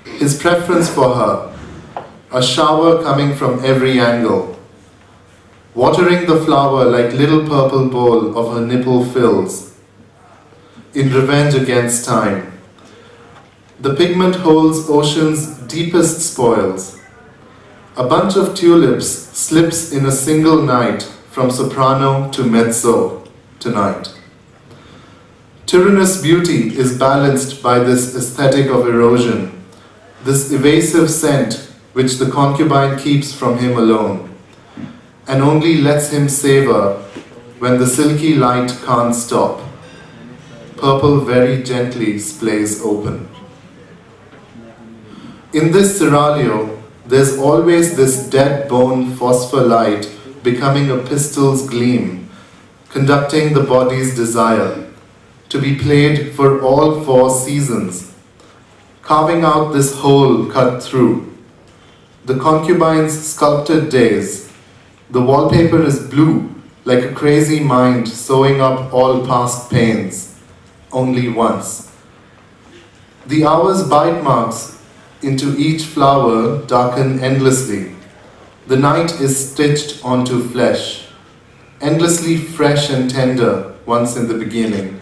His preference for her, a shower coming from every angle, watering the flower like little purple bowl of her nipple fills, in revenge against time. The pigment holds ocean's deepest spoils. A bunch of tulips slips in a single night from soprano to mezzo tonight. Tyrannous beauty is balanced by this aesthetic of erosion, this evasive scent which the concubine keeps from him alone, and only lets him savor when the silky light can't stop. Purple very gently splays open. In this seraglio, there's always this dead bone phosphor light becoming a pistol's gleam, conducting the body's desire, to be played for all 4 seasons, carving out this hole cut through. The concubine's sculpted days, the wallpaper is blue, like a crazy mind sewing up all past pains, only once. The hour's bite marks into each flower darken endlessly. The night is stitched onto flesh, endlessly fresh and tender once in the beginning.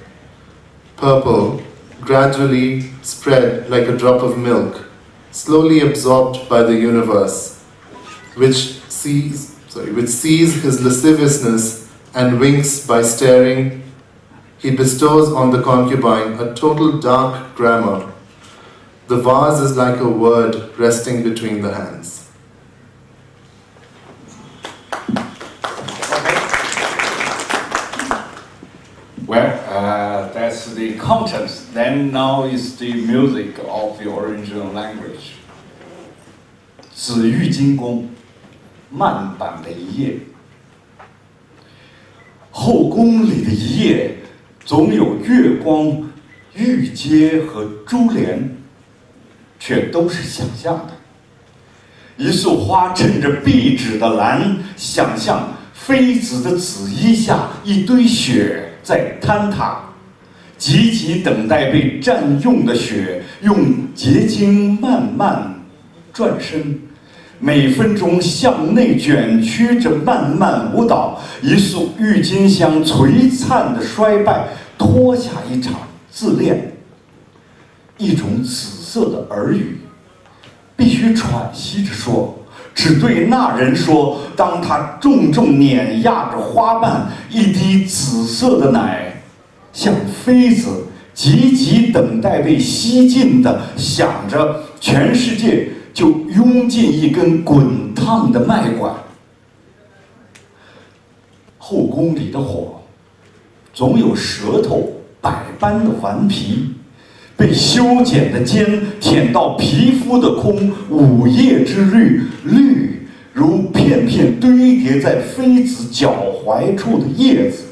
Purple, gradually spread like a drop of milk, slowly absorbed by the universe, which sees his lasciviousness and winks by staring. He bestows on the concubine a total dark grammar. The vase is like a word resting between the hands. Well, that's the content. Then now is the music of the original language. 紫玉金宫，慢板的一夜。后宫里的一夜，总有月光、玉阶和珠帘。 却都是想象的。一束花衬着壁纸的蓝，想象妃子的紫衣下一堆雪在坍塌，急急等待被占用的雪用结晶慢慢转身，每分钟向内卷曲着慢慢舞蹈。一束郁金香璀璨的衰败，脱下一场自恋，一种紫色的耳语，必须喘息着说，只对那人说。当他重重碾压着花瓣，一滴紫色的奶，像妃子急急等待被吸尽的，想着全世界就拥进一根滚烫的脉管。后宫里的火，总有舌头百般的顽皮。 被修剪的尖舔到皮肤的空，午夜之绿，绿如片片堆叠在妃子脚踝处的叶子。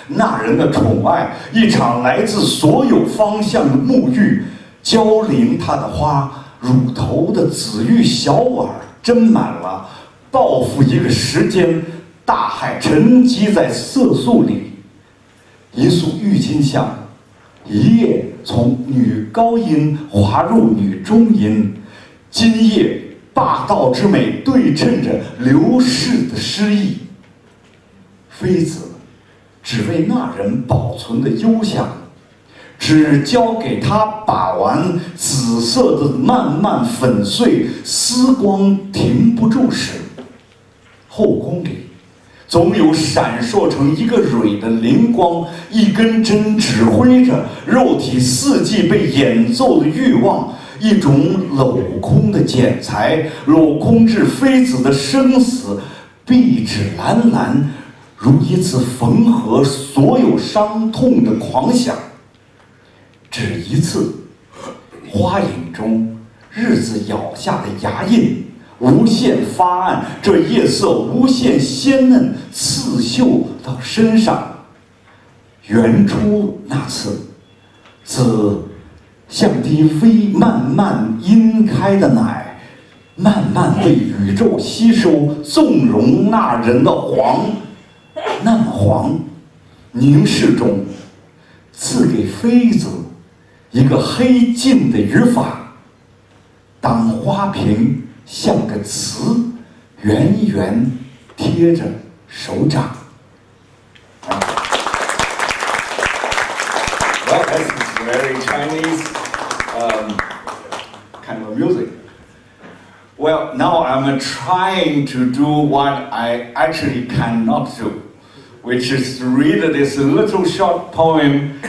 那人的宠爱，一场来自所有方向的沐浴，浇淋他的花，乳头的紫玉小碗斟满了，报复一个时间，大海沉积在色素里，一束郁金香。一夜从女高音滑入女中音，今夜霸道之美对称着流逝的诗意。妃子只为那人保存的幽香，只交给他把玩，紫色的慢慢粉碎，丝光停不住时，后宫里总有闪烁成一个蕊的灵光，一根针指挥着肉体四季被演奏的欲望，一种镂空的剪裁，镂空至妃子的生死，壁纸蓝蓝，如一次缝合所有伤痛的狂想。只一次，花影中日子咬下的牙印，无限发暗，这夜色无限鲜嫩，刺绣到身上。原初那次，自像滴微慢慢晕开的奶，慢慢被宇宙吸收，纵容那人的黄，那么黄，凝视中，赐给妃子一个黑禁的语法。当花瓶像个词，圆圆贴着手掌。Well, this is very Chinese kind of music. Well, now I'm trying to do what I actually cannot do, which is to read this little short poem,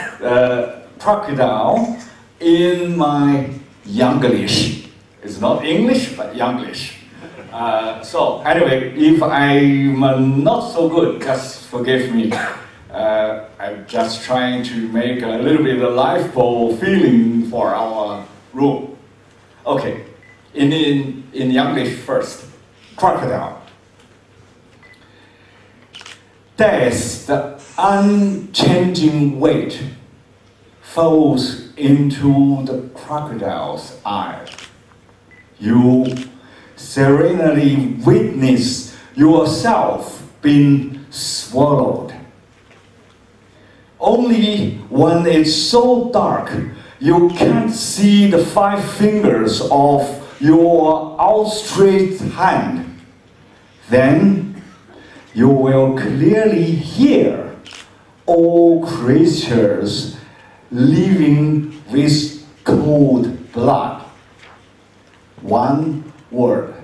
Crocodile, in my Younglish. It's not English, but Younglish. So anyway, if I'm not so good, just forgive me. I'm just trying to make a little bit of lifeboat feeling for our room. Okay, in Younglish first. Crocodile. Death, the unchanging weight, falls into the crocodile's eye. You serenely witness yourself being swallowed. Only when it's so dark, you can't see the 5 fingers of your outstretched hand. Then you will clearly hear all creatures living with cold blood. One word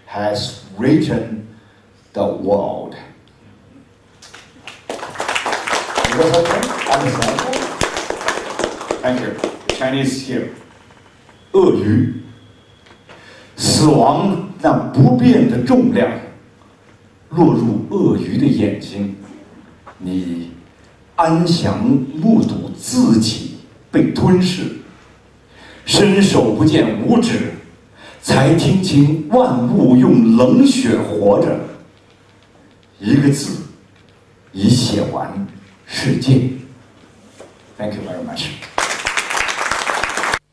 has written the world. Is that okay? Understandable? Thank you. Chinese here. 鳄鱼，死亡那不变的重量，落入鳄鱼的眼睛，你安详目睹自己被吞噬，伸手不见五指，才听清万物用冷血活着。一个字，已写完世界。Thank you very much.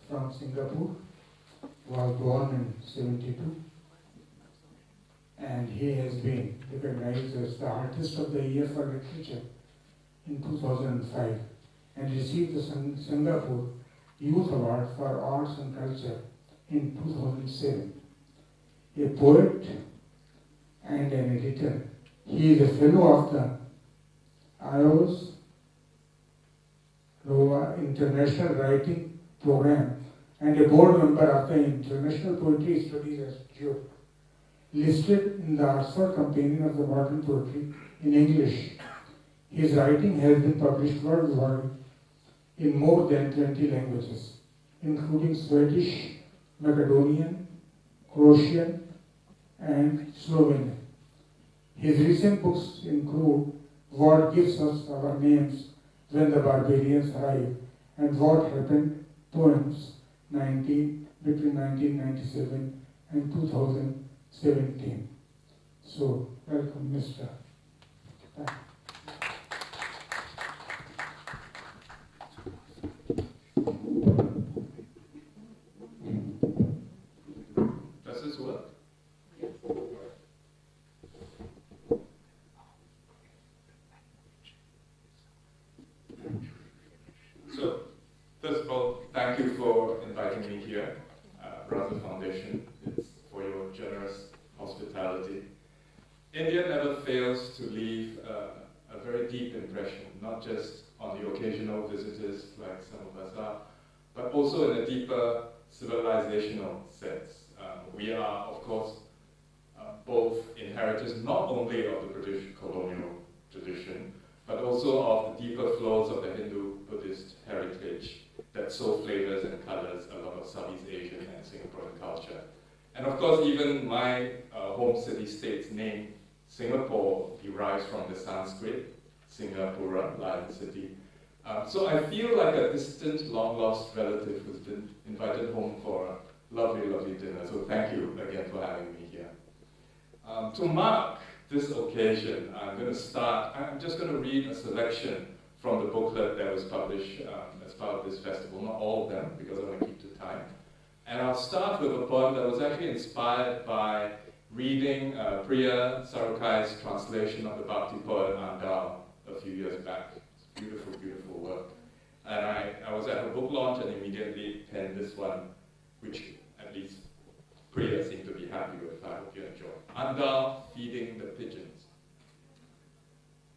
From Singapore, was born in 72, and he has been recognized as the Artist of the Year for Literature in 2005, and received the Singapore Youth Award for Arts and Culture in 2007. A poet and an editor, he is a fellow of the IOS International Writing Program and a board member of the International Poetry Studies Institute, listed in the Oxford Companion of the Modern Poetry in English. His writing has been published worldwide in more than 20 languages, including Swedish, Macedonian, Croatian, and Slovenian. His recent books include What Gives Us Our Names, When the Barbarians Arrive, and What Happened Poems, between 1997 and 2017. So, welcome, Mr. Thank you. Does this work? So, all, thank you for inviting me here, Raza Foundation. It's for your generous hospitality. India never fails to leave a very deep impression, not just on the occasional visitors like some of us are, but also in a deeper civilizational sense. We are, of course, both inheritors not only of the British colonial tradition, but also of the deeper flows of the Hindu-Buddhist heritage that so flavors and colors a lot of Southeast Asian and Singaporean culture. And of course, even my home city-state's name, Singapore, derives from the Sanskrit, Singapura, Lion City. So I feel like a distant, long-lost relative who's been invited home for a lovely, lovely dinner. So thank you again for having me here. To mark this occasion, I'm just going to read a selection from the booklet that was published as part of this festival, not all of them, because I want to keep to time. And I'll start with a poem that was actually inspired by reading Priya Sarukai's translation of the Bhakti poet Andal a few years back. It's beautiful, beautiful work. And I was at a book launch and immediately penned this one, which at least Priya seemed to be happy with. I hope you enjoy. Andal feeding the pigeons.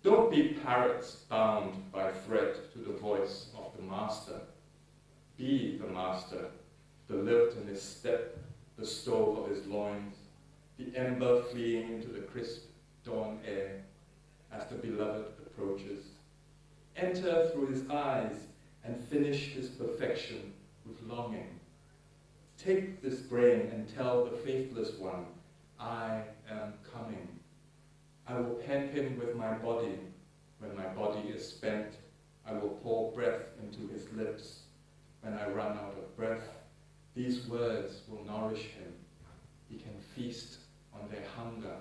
Don't be parrots bound by thread to the voice of the master. Be the master, the lilt in his step, the stove of his loins, the ember fleeing into the crisp dawn air as the beloved approaches. Enter through his eyes and finish his perfection with longing. Take this brain and tell the faithless one, I am coming. I will pen him with my body. When my body is spent, I will pour breath into his lips. When I run out of breath, these words will nourish him. He can feast on their hunger.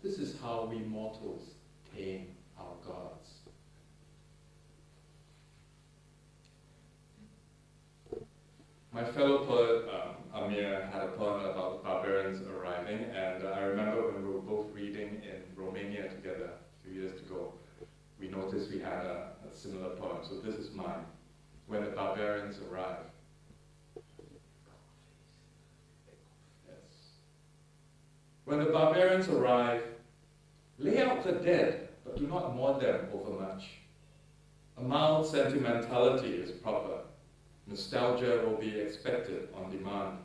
This is how we mortals tame our gods. My fellow poet, Amir, had a poem about barbarians arriving, and I remember when we were both reading in Romania together a few years ago, we noticed we had a similar poem, so this is mine. When the barbarians arrive. Yes. When the barbarians arrive, lay out the dead, but do not mourn them overmuch. A mild sentimentality is proper. Nostalgia will be expected on demand.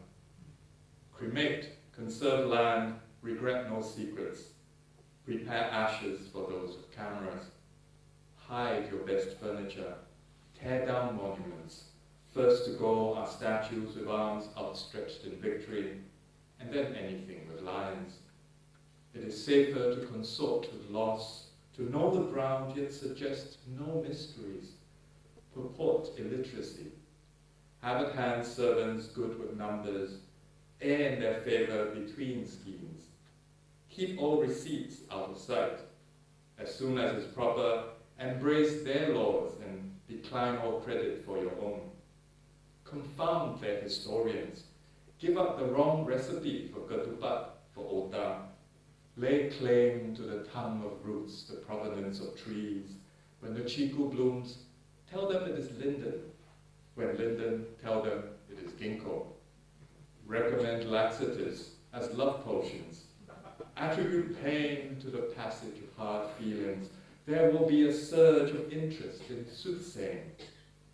Cremate, conserve land, regret no secrets. Prepare ashes for those with cameras. Hide your best furniture. Tear down monuments. First to go are statues with arms outstretched in victory, and then anything with lions. It is safer to consort with loss, to know the ground yet suggest no mysteries. Purport illiteracy. Have at hand servants good with numbers, err in their favor between schemes. Keep all receipts out of sight. As soon as is proper, embrace their laws and decline all credit for your own. Confound their historians. Give up the wrong recipe for ketupat, for otah. Lay claim to the tongue of roots, the provenance of trees. When the chiku blooms, tell them it is linden. When linden, tell them it is ginkgo. Recommend laxatives as love potions. Attribute pain to the passage of hard feelings. There will be a surge of interest in soothsaying.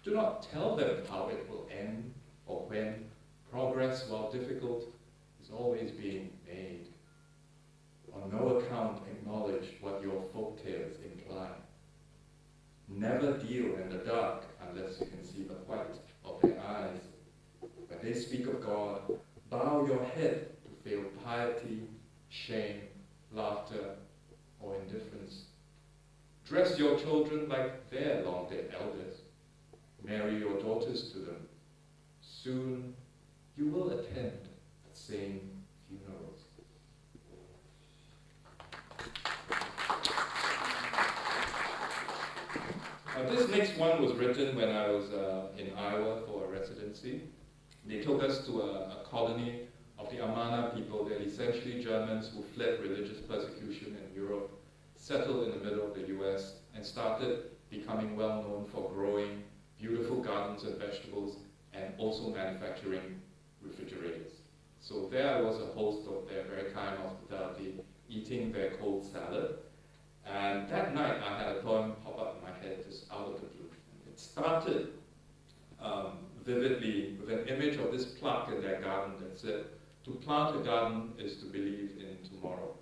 Do not tell them how it will end or when. Progress, while difficult, is always being made. On no account acknowledge what your folk tales imply. Never deal in the dark unless you can see the white of their eyes. When they speak of God, bow your head to feel piety, shame, laughter, or indifference. Dress your children like their long-dead elders. Marry your daughters to them. Soon you will attend the same funerals. This next one was written when I was in Iowa for a residency. They took us to a colony of the Amana people. They're essentially Germans who fled religious persecution in Europe, settled in the middle of the US, and started becoming well known for growing beautiful gardens and vegetables, and also manufacturing refrigerators. So there I was a host of their very kind hospitality, eating their cold salad. And that night I had a poem pop up in my head just out of the blue. It started vividly with an image of this plaque in their garden that said, "To plant a garden is to believe in tomorrow."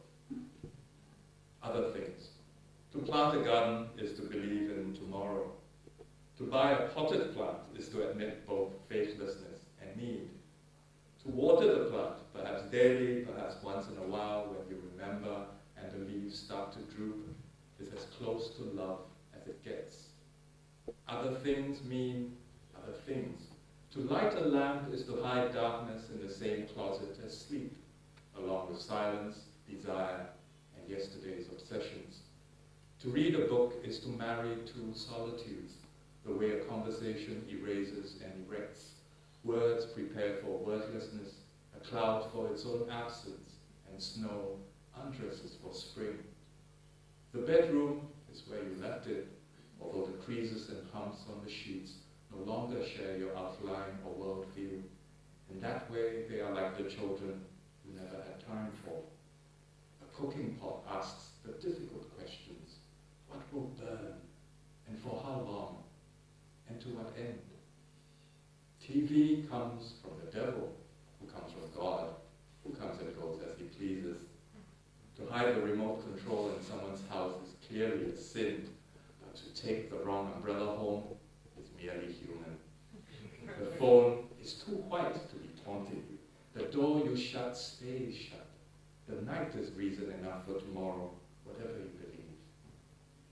Other things. To plant a garden is to believe in tomorrow. To buy a potted plant is to admit both faithlessness and need. To water the plant, perhaps daily, perhaps once in a while when you remember and the leaves start to droop, is as close to love as it gets. Other things mean other things. To light a lamp is to hide darkness in the same closet as sleep, along with silence, desire, and yesterday's obsessions. To read a book is to marry two solitudes, the way a conversation erases and erects. Words prepare for wordlessness, a cloud for its own absence, and snow undresses for spring. The bedroom is where you left it, although the creases and humps on the sheets no longer share your outline or worldview. In that way, they are like the children you never had time for. A cooking pot asks the difficult questions. What will burn? And for how long? And to what end? TV comes from the devil, who comes from God, who comes and goes as he pleases. To hide the remote control in someone's house is clearly a sin, but to take the wrong umbrella home is merely human. The phone is too white to be taunting you. The door you shut stays shut. The night is reason enough for tomorrow, whatever you believe.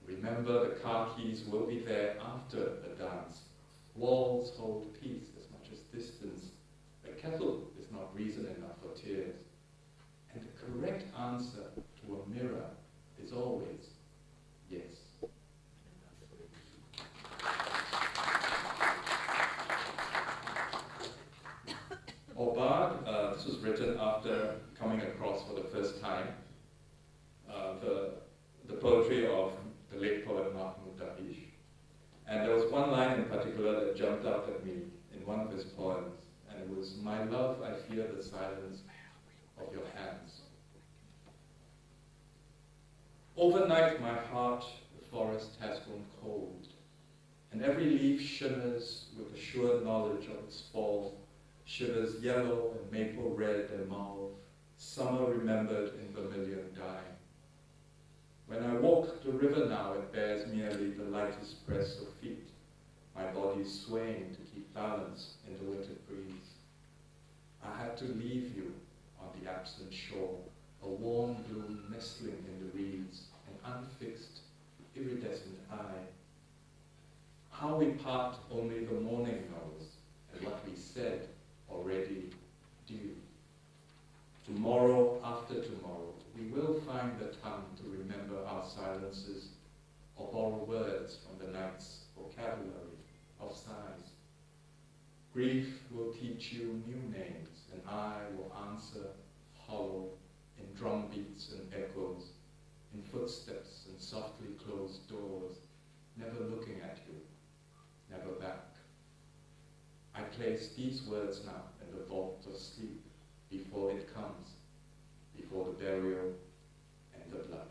Remember, the car keys will be there after the dance. Walls hold peace as much as distance. The kettle is not reason enough for tears. And the correct answer to a mirror is always yes. Obad, this was written after coming across for the first time the poetry of the late poet Mahmoud Darwish. And there was one line in particular that jumped out at me in one of his poems, and it was, "My love, I fear the silence of your hands." Overnight, my heart, the forest has grown cold, and every leaf shimmers with the sure knowledge of its fall, shivers yellow and maple red and mauve, summer remembered in vermilion dye. When I walk the river now, it bears merely the lightest press of feet, my body swaying to keep balance in the winter breeze. I had to leave you on the absent shore, a warm bloom nestling in the reeds, an unfixed, iridescent eye. How we part only the morning knows, and what we said already due. Tomorrow, after tomorrow, we will find the tongue to remember our silences or borrow words from the night's vocabulary of sighs. Grief will teach you new names, and I will answer hollow in drum beats and echoes, in footsteps and softly closed doors, never looking at you, never back. I place these words now in the vault of sleep before it comes, before the burial and the blood.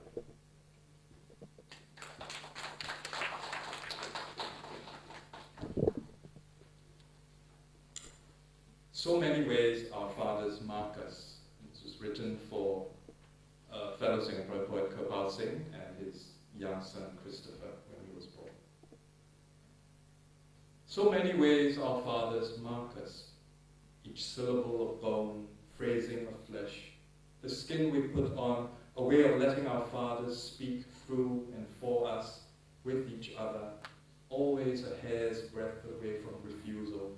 So many ways our fathers mark us. This was written for fellow Singaporean poet Kirpal Singh and his young son Christopher when he was born. So many ways our fathers mark us. Each syllable of bone, phrasing of flesh, the skin we put on, a way of letting our fathers speak through and for us, with each other, always a hair's breadth away from refusal.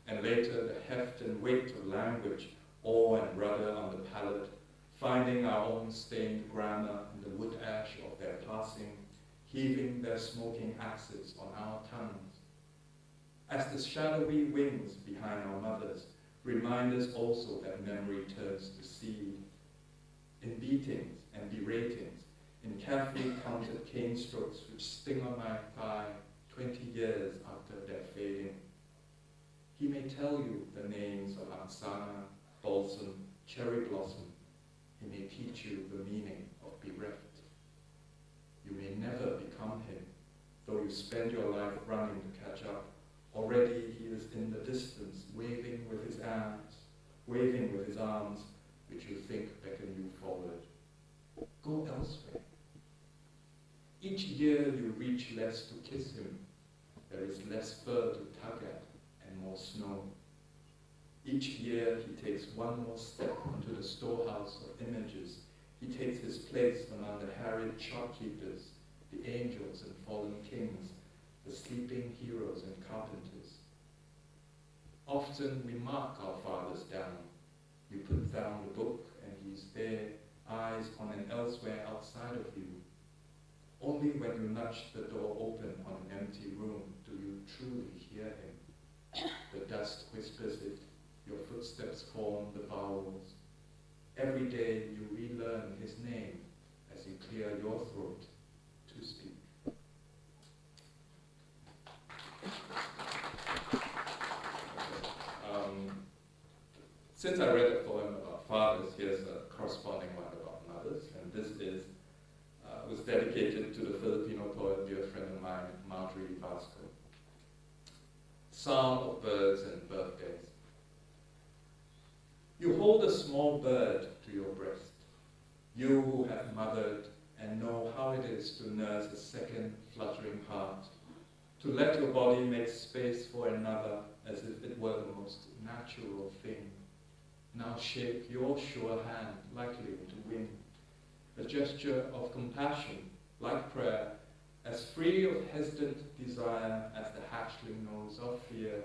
And later the heft and weight of language, awe and rudder on the palate, finding our own stained grammar in the wood ash of their passing, heaving their smoking axes on our tongues. As the shadowy wings behind our mothers remind us also that memory turns to seed. In beatings and beratings, in carefully counted cane strokes which sting on my thigh 20 years after their fading. He may tell you the names of Angsana, Balsam, Cherry Blossom. He may teach you the meaning of bereft. You may never become him, though you spend your life running to catch up. Already he is in the distance, waving with his arms, which you think beckon you forward. Go elsewhere. Each year you reach less to kiss him. There is less fur to tug at and more snow. Each year he takes one more step into the storehouse of images. He takes his place among the harried shopkeepers, the angels and fallen kings, the sleeping heroes and carpenters. Often we mark our fathers down. You put down the book and he's there, eyes on an elsewhere outside of you. Only when you nudge the door open on an empty room do you truly hear him. The dust whispers it, your footsteps form the vowels. Every day you relearn his name as you clear your throat to speak. Since I read a poem about fathers, here's a corresponding one about mothers, and this was dedicated to the Filipino poet, dear friend of mine, Marjorie Vasco. Psalm of Birds and Birthdays. You hold a small bird to your breast, you who have mothered and know how it is to nurse a second fluttering heart, to let your body make space for another as if it were the most natural thing. Now shake your sure hand, likely to win, a gesture of compassion, like prayer, as free of hesitant desire as the hatchling knows of fear,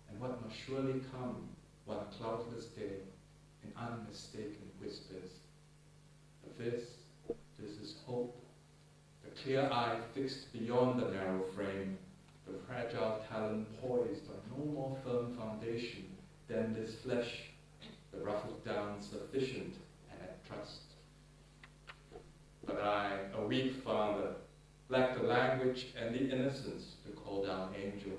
and what must surely come one cloudless day in unmistaken whispers. But this is hope, the clear eye fixed beyond the narrow frame, the fragile talon poised on no more firm foundation than this flesh, the ruffled down sufficient and at trust. But I, a weak father, lacked the language and the innocence to call down angel.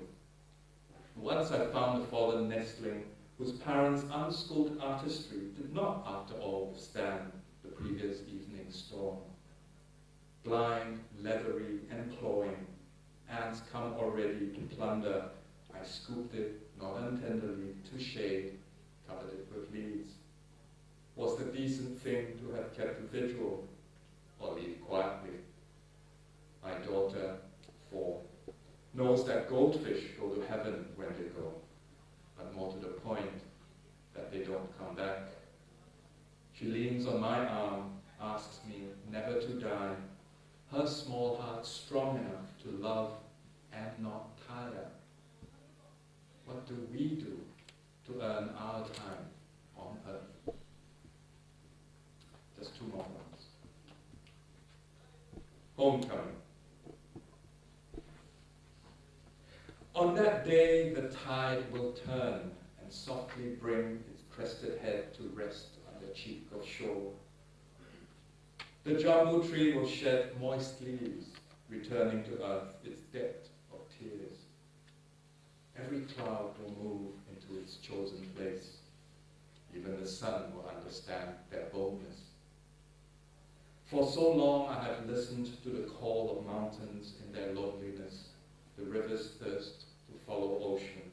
Once I found a fallen nestling whose parents' unschooled artistry did not, after all, withstand the previous evening's storm. Blind, leathery, and clawing, ants come already to plunder. I scooped it, not untenderly, to shade, covered it with leaves. Was the decent thing to have kept a vigil, or leave quietly? My daughter, 4, knows that goldfish go to heaven when they go, but more to the point, that they don't come back. She leans on my arm, asks me never to die, her small heart strong enough to love and not tire. What do we do to earn our time on earth? Just 2 more ones. Homecoming. On that day, the tide will turn and softly bring its crested head to rest on the cheek of shore. The jambu tree will shed moist leaves, returning to earth its debt of tears. Every cloud will move into its chosen place. Even the sun will understand their boldness. For so long I have listened to the call of mountains in their loneliness, the river's thirst to follow ocean.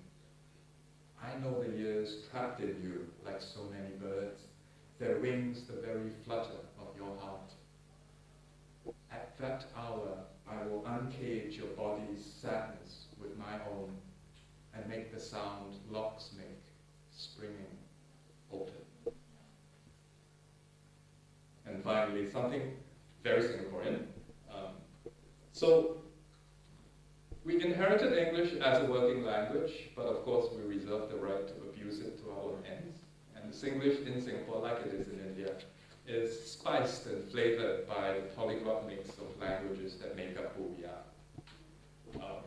I know the years trapped in you like so many birds, their wings the very flutter of your heart. At that hour, I will uncage your body's sadness with my own and make the sound locks make, springing open. And finally, something very Singaporean. So we inherited English as a working language, but of course we reserve the right to abuse it to our own ends. And Singlish in Singapore, like it is in India, is spiced and flavored by the polyglot mix of languages that make up who we are.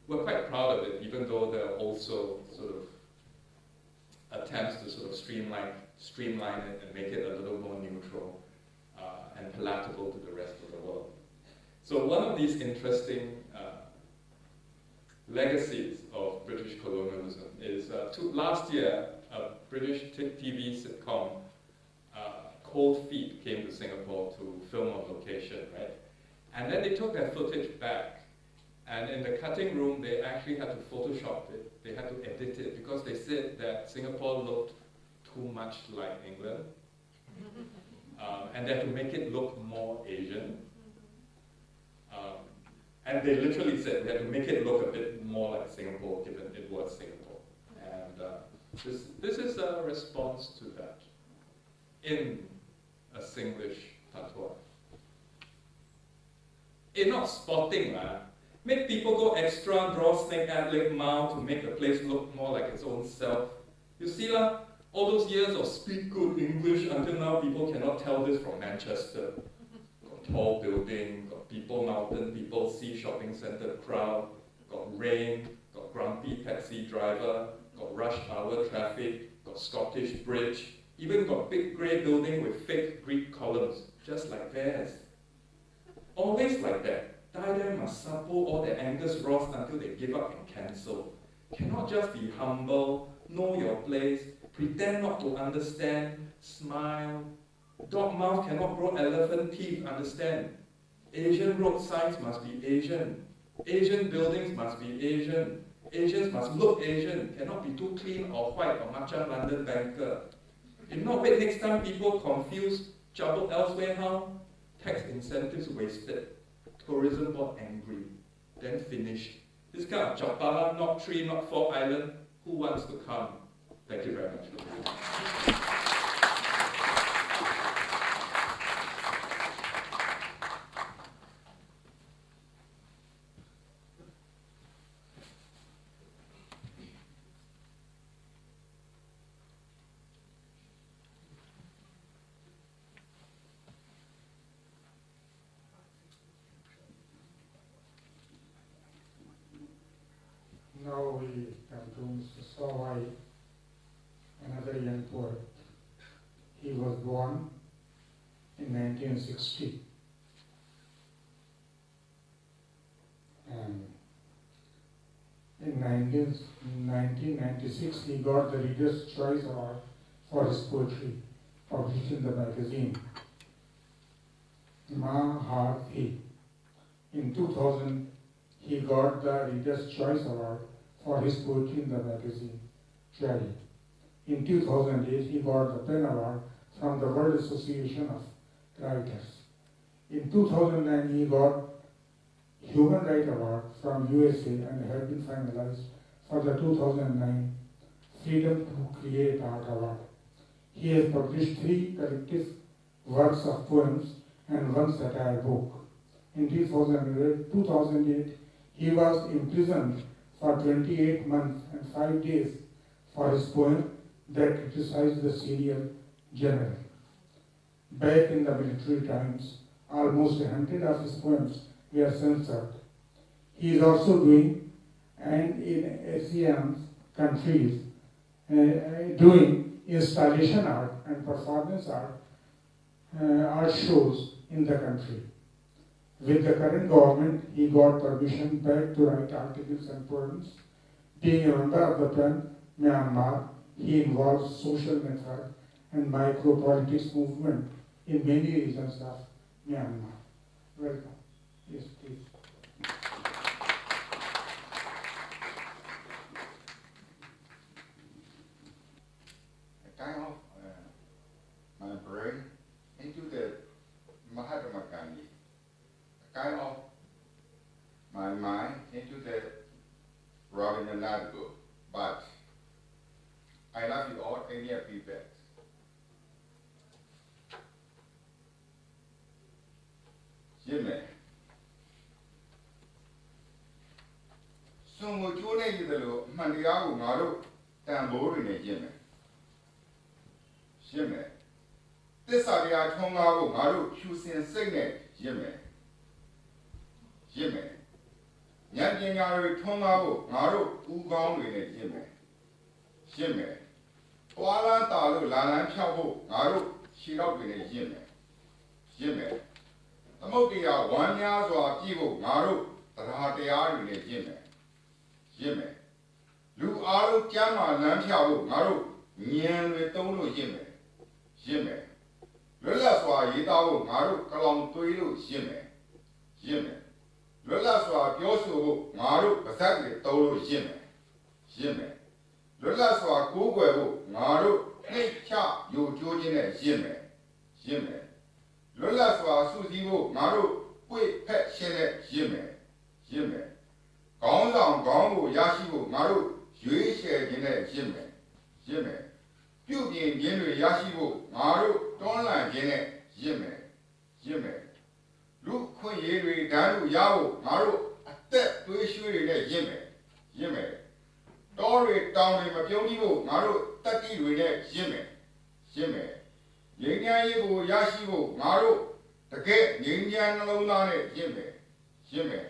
We're quite proud of it, even though there are also sort of attempts to sort of streamline it and make it a little more neutral and palatable to the rest of the world. So one of these interesting legacies of British colonialism is last year, a British TV sitcom, Cold Feet, came to Singapore to film on location, right? And then they took their footage back, and in the cutting room, they actually had to Photoshop it. They had to edit it because they said that Singapore looked too much like England, and they had to make it look more Asian. And they literally said we had to make it look a bit more like Singapore, given it was Singapore. And this is a response to that in a Singlish patois. It's not spotting, make people go extra, draw snake ad lib mouth to make the place look more like its own self. You see, all those years of speak good English, until now people cannot tell this from Manchester. Got tall building, got people mountain, people sea shopping centre crowd, got rain, got grumpy taxi driver, got rush hour traffic, got Scottish bridge, even got big grey building with fake Greek columns, just like theirs. Always like that. Die there must supple all their Angus Ross until they give up and cancel. Cannot just be humble, know your place, pretend not to understand, smile. Dog mouth cannot grow elephant teeth, understand. Asian road signs must be Asian. Asian buildings must be Asian. Asians must look Asian, cannot be too clean or white or macam London banker. If not, wait, next time people confuse trouble elsewhere, how? Tax incentives wasted, tourism board angry, then finished. This kind of Chapala, not 3, not 4 island, who wants to come? Thank you very much. Now we come to Mr. Sawai, another young poet. He was born in 1960. And in 1996, he got the Reader's Choice Award for his poetry, published in the magazine Ma Ha Thi. In 2000, he got the Reader's Choice Award for his poetry in the magazine Cherry. In 2008, he got the PEN Award from the World Association of Writers. In 2009, he got Human Rights Award from USA and had been finalized for the 2009 Freedom to Create Art Award. He has published 3 collective works of poems and 1 satire book. In 2008, he was imprisoned for 28 months and 5 days for his poem that criticized the senior general. Back in the military times, almost 100 of his poems were censored. He is also doing, and in ASEAN countries, doing installation art and performance art shows in the country. With the current government, he got permission back to write articles and poems. Being a member of the PEN Myanmar, he involves social method and micro-politics movement in many regions of Myanmar. Welcome. Yes, please. Kind of my brain into the Mahatma Gandhi. Kind of my mind into the Rabindranath book. But I love you all, any feedback. Jimmy. So much only you the Mandiago Maru, Tambour in a Jimmy. Jimmy. This are the Tonga Maru, choosing signet, Jimmy. Jimmy. Yanjinari Tonga Maru, Ugong in a Jimmy. Jimmy. Kuala Talu, Lalan Chabu, Maru, Shirok in a Jimmy. Jimmy. The Mokia 1 year or Kibo, Maru, the Hatiar in a Jimmy. ရှင်းမယ်လူအားလုံးကျမ်းမာလမ်းဖြဖို့ငါတို့ဉာဏ်တွေသုံးလို့ရှင်းမယ်ရှင်းမယ်လွတ်လပ်စွာရေးသားဖို့ငါတို့ကလောင်သွေးလို့ရှင်းမယ်ရှင်းမယ်လွတ်လပ်စွာပြောဆိုဖို့ငါတို့ပါးစပ်တွေသုံးလို့ရှင်းမယ်ရှင်းမယ်လွတ်လပ်စွာကိုးကွယ်ဖို့ငါတို့နှိမ့်ချယိုကျိုးခြင်းနဲ့ရှင်းမယ်ရှင်းမယ်လွတ်လပ်စွာစုစည်းဖို့ငါတို့ပွေဖက်ရှင်းနဲ့ရှင်းမယ်ရှင်းမယ်ခေါင်းဆောင်ခေါင်းကိုရရှိဖို့ငါတို့ရွေးချယ်ခြင်းနဲ့ရှင်းမယ်ရှင်းမယ်ပြုပြင်ခြင်းတွေရရှိဖို့ငါတို့တွန်းလှန်ခြင်းနဲ့ရှင်းမယ်ရှင်းမယ်လူခွင့်ရေးတွေတန်းလူရဖို့ငါတို့အသက်သွေးရွှေတွေနဲ့ရှင်းမယ်ရှင်းမယ်တောတွေတောင်တွေမပြုံးပြီးဖို့ငါတို့တတိတွေနဲ့ရှင်းမယ်ရှင်းမယ်ငြိမ်းချမ်းရေးကိုရရှိဖို့ငါတို့တကယ်ငြိမ်းချမ်းနှလုံးသားနဲ့ရှင်းမယ်ရှင်းမယ်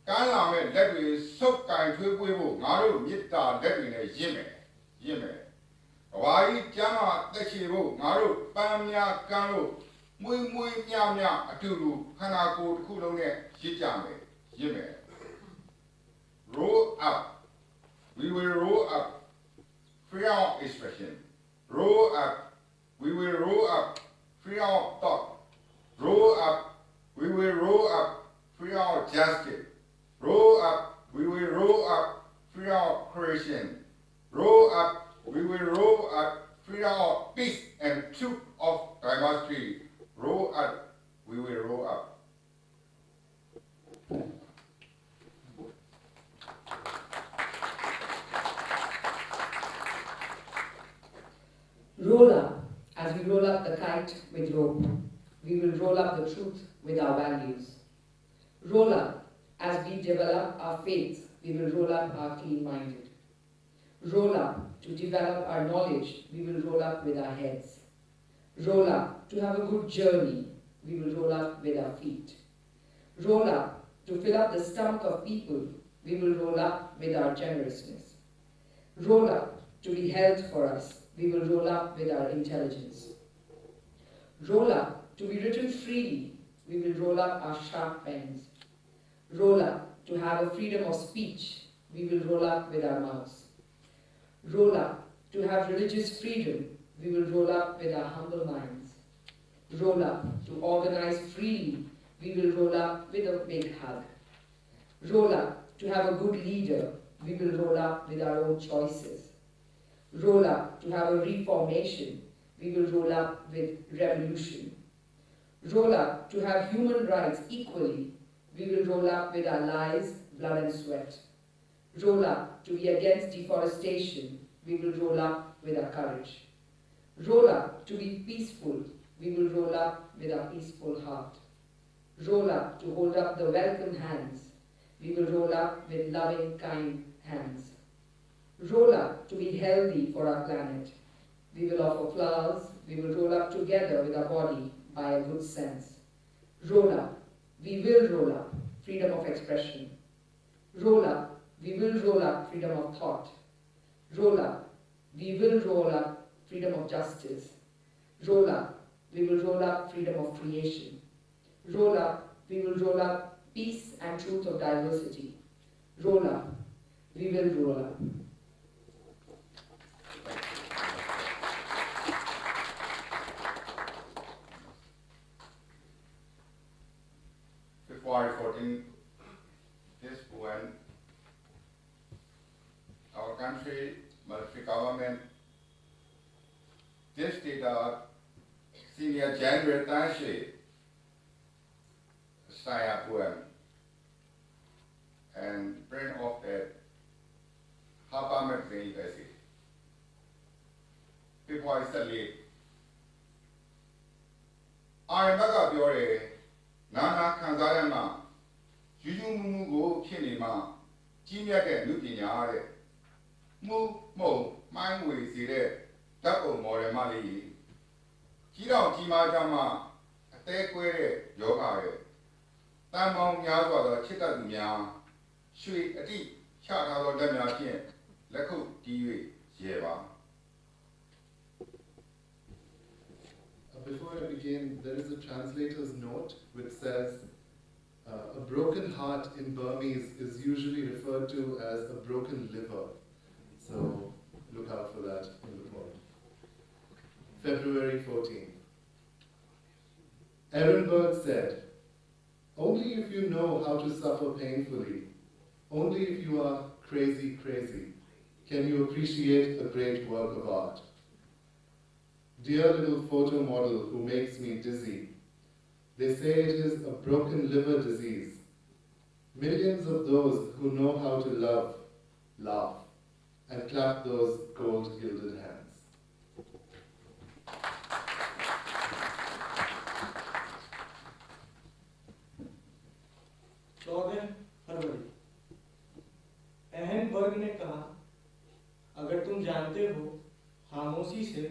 ကမ်းလာမဲ့လက်တွေဆုပ်ကင်ထွေးပွေးဖို့ငါတို့မေတ္တာလက်တွေနဲ့ရှင်းမယ်ရှင်းမယ်အဝါကြီးကျမ်းမာသက်ရှိဖို့ငါတို့ပန်းများကမ်းလို့မွေးမွေးမြမြအတူတူခန္ဓာကိုယ်တစ်ခုလုံးနဲ့ရှင်းကြမယ်ရှင်းမယ် roll up we will roll up freedom of expression roll up we will roll up freedom of thought roll up we will roll up freedom of justice roll up we will roll up freedom of creation roll up we will roll up freedom of peace and truth of diversity roll up we will roll up Roll up. As we roll up the kite with rope, we will roll up the truth with our values. Roll up. As we develop our faith, we will roll up our clean-minded. Roll up. To develop our knowledge, we will roll up with our heads. Roll up. To have a good journey, we will roll up with our feet. Roll up. To fill up the stomach of people, we will roll up with our generousness. Roll up. To be held for us, we will roll up with our intelligence. Roll up. To be written freely, we will roll up our sharp pens. Roll up. To have a freedom of speech, we will roll up with our mouths. Roll up. To have religious freedom, we will roll up with our humble minds. Roll up. To organize freely, we will roll up with a big hug. Roll up. To have a good leader, we will roll up with our own choices. Roll up. To have a reformation, we will roll up with revolution. Roll up. To have human rights equally, we will roll up with our lives, blood and sweat. Roll up. To be against deforestation, we will roll up with our courage. Roll up. To be peaceful, we will roll up with our peaceful heart. Roll up. To hold up the welcome hands, we will roll up with loving, kind hands. Roll up. To be healthy for our planet, we will offer flowers, we will roll up together with our body by a good sense. Roll up. We will roll up freedom of expression. Roll up. We will roll up freedom of thought. Roll up. We will roll up freedom of justice. Roll up. We will roll up freedom of creation. Roll up. We will roll up peace and truth of diversity. Roll up. We will roll up. February 14, this when our country, military government, this data senior general Tanshi sign up poem and bring off that Harper magazine essay. Before I said late, I am not a beauty. Nana Kanzayama, Jujumu Kinima, Jimia get Nupinyare, Mu Mo, Mine with the Double More Mali, Kira Jima Jama, a Teque, Yoga, Tamon Yawa, Chita Dumia, Shui a deep, Chata Damia, Leku, Divi, Jeva. Before I begin, there is a translator's note which says, A broken heart in Burmese is usually referred to as a broken liver. So look out for that in the poem. February 14th. Ehrenberg said, "Only if you know how to suffer painfully, only if you are crazy, can you appreciate a great work of art. Dear little photo model who makes me dizzy, they say it is a broken liver disease. Millions of those who know how to love, laugh, and clap those gold-gilded hands." फरवरी। एहनबर्ग ने कहा, अगर तुम जानते हो खामोशी से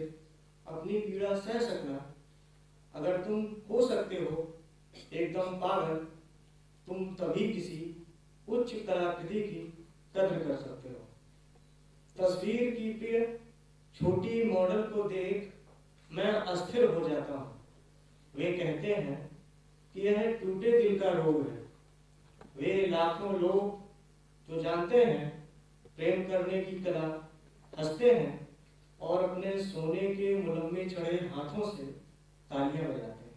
अपनी पीड़ा सह सकना, अगर तुम हो सकते हो एकदम पागल, तुम तभी किसी उच्च कलाकृति की कद्र कर सकते हो। तस्वीर की प्रिय छोटी मॉडल को देख मैं अस्थिर हो जाता हूँ। वे कहते हैं कि यह टूटे दिल का रोग है। वे लाखों लोग जो जानते हैं प्रेम करने की कला हंसते हैं और अपने सोने के मुलम्मे चढ़े हाथों से तालियां बजाते हैं।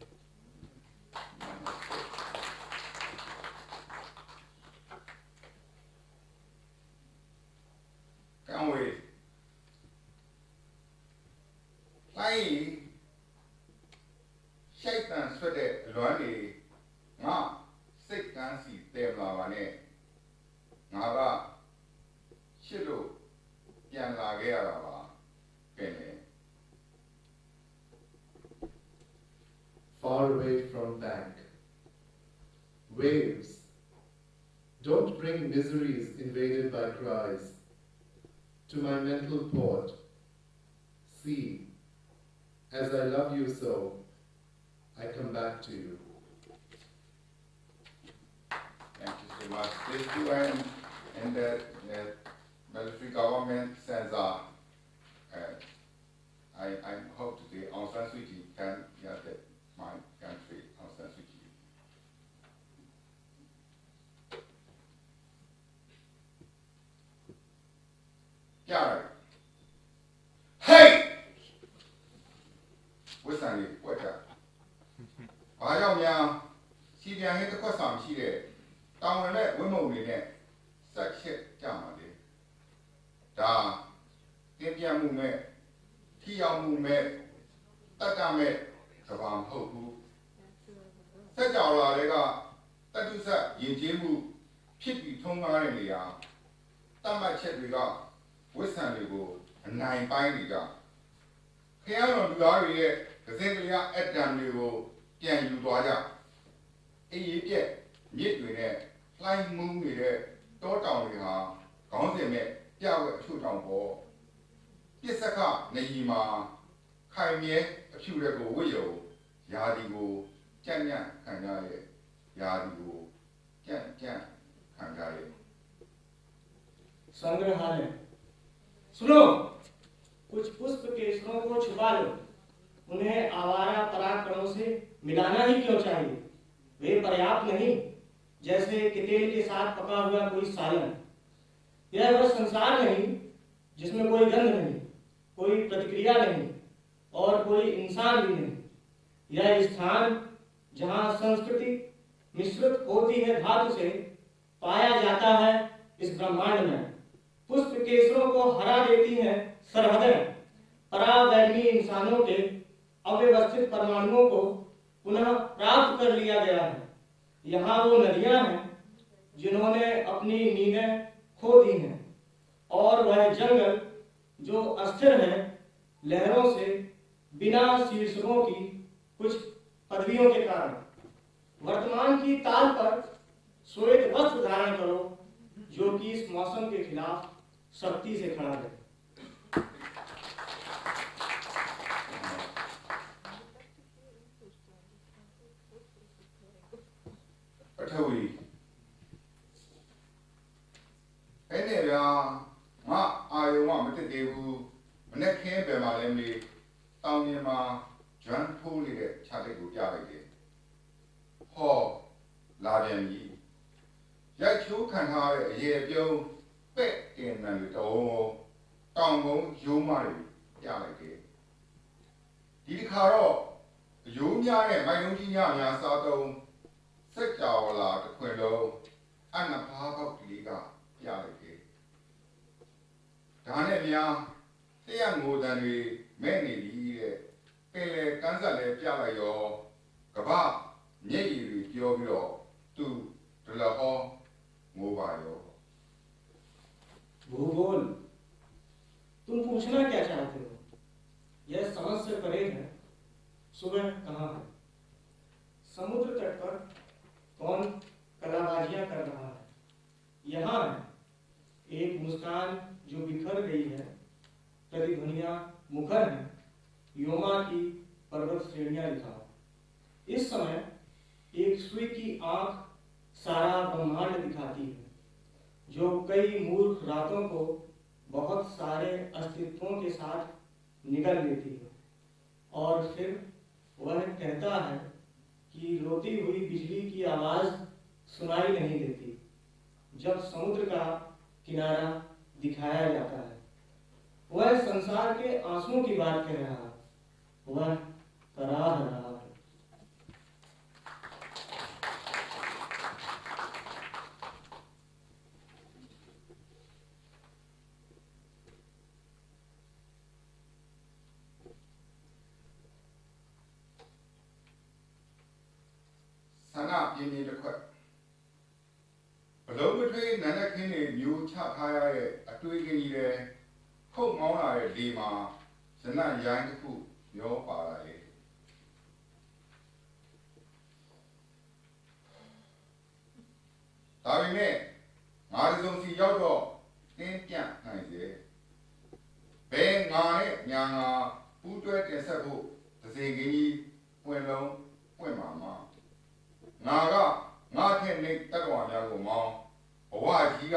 Can't wait. Like, Shaitan sweat it, Luani, Ma, sick can see them lavane. Nava, Shilu, Yan Lagera, Penny. Far away from bank. Waves. Don't bring miseries invaded by cries. To my mental port. See, as I love you so, I come back to you. Thank you so much. This UN and the military government says, I hope to the Aung San Suu Kyi can get my country, Aung San Suu Kyi. Yeah. Hey! What's that? What's that? I don't know. See, I hate the question. See, down there, we move in there. Such shit, down there. Da, India movement, Tia movement, Tata movement, Kavam Hoku. Such a lot of that is a Yajibu, Pippi Tongaria, Tama Chetriga, Western Ligo, and 9 Piniga. Piano Duaria, Casalia at Damigo, Pian Udoya. A get, yet with it, flying moon with it, door down with her, Gonzame, Yawa shoot on board. Yesaka, Naima, Kaimie, a few ago, Willow, Yadigo, Janya, Kangaye, Yadigo, Jan, Kangaye. संग्रहालय सुनो, कुछ पुष्प केसरों को छुपा लो, उन्हें आवारा परागकणों से मिलाना ही क्यों चाहिए? वे पर्याप्त नहीं, जैसे कितेल के साथ पका हुआ कोई सालन। यह वह संसार नहीं जिसमें कोई गंध नहीं, कोई प्रतिक्रिया नहीं और कोई इंसान भी नहीं। यह स्थान जहाँ संस्कृति मिश्रित होती है धातु से, पाया जाता है इस ब्रह्मांड में। पुष्प केसरों को हरा देती हैं सरहदें, परावैरी इंसानों के अव्यवस्थित परमाणुओं को पुनः प्राप्त कर लिया गया है। यहाँ वो नदियां हैं जिन्होंने अपनी नींदें खो दी हैं, और वह जंगल जो अस्थिर है लहरों से बिना शीर्षकों की कुछ पदवियों के कारण। वर्तमान की ताल पर श्वेत वस्त्र धारण करो जो कि इस मौसम के खिलाफ सख्ती से खड़ा है। Atawi. Anyway, I want to do when I came by my family, down near my John Pooley, Chadigo Gallagher. Ho, လာပြန်ပြီရိုက်ချိုးခံထားတဲ့အရေပြုံးပဲ့တင်တယ်တုံးတောင်ကုန်းရိုးမတွေပြလိုက်တယ်ဒီတစ်ခါတော့ရိုးများနဲ့မိုင်လုံးကြီးများစားသုံးစက်ကြောလာတစ်ခွင်လုံးအနဖားပေါက်ကလေးကပြလိုက်တယ်ဒါနဲ့များတရက်ငိုတန်တွေမဲ့နေပြီတဲ့ပင်လေကန်းဆက်လဲပြလိုက်ရောကပမျက်ရည်တွေပြောပြီးတော့သူဒလဟောငိုပါရော भूगोल तुम पूछना क्या चाहते हो यह समझ से परे है सुबह कहाँ है समुद्र तट पर कौन कलाबाजियां कर रहा है यहाँ है एक मुस्कान जो बिखर गई है प्रतिध्वनियां मुखर हैं योमा की पर्वत श्रेणियां दिखाओ इस समय एक सुई की आंख सारा ब्रह्मांड दिखाती है जो कई मूर्ख रातों को बहुत सारे अस्तित्वों के साथ निगल लेती है और फिर वह कहता है कि रोती हुई बिजली की आवाज सुनाई नहीं देती जब समुद्र का किनारा दिखाया जाता है वह संसार के आंसुओं की बात कह रहा है वह कराह रहा हैဆန္ဒပြင်းပြင်းတစ်ခွက်ဘလုံးမထွေးနန်းနဲ့ခင်းတွေမျိုးချထားရတဲ့အတွေ့အကြုံကြီးတွေခုတ်မောင်းလာတဲ့လေမှာဇနတ်ရိုင်းတစ်ခုမျောပါလာတယ်ဒါပေမဲ့ငါတို့စုံစီရောက်တော့တင်းပြန့်နိုင်စေဘယ်ငါနဲ့ညာငါပူးတွဲတင်ဆက်ဖို့သစေကင်းကြီးပွင့်လုံးပွင့်မှာမှာငါကငါထက်နေတတ်တော်များကိုမောင်းဘဝကြီးက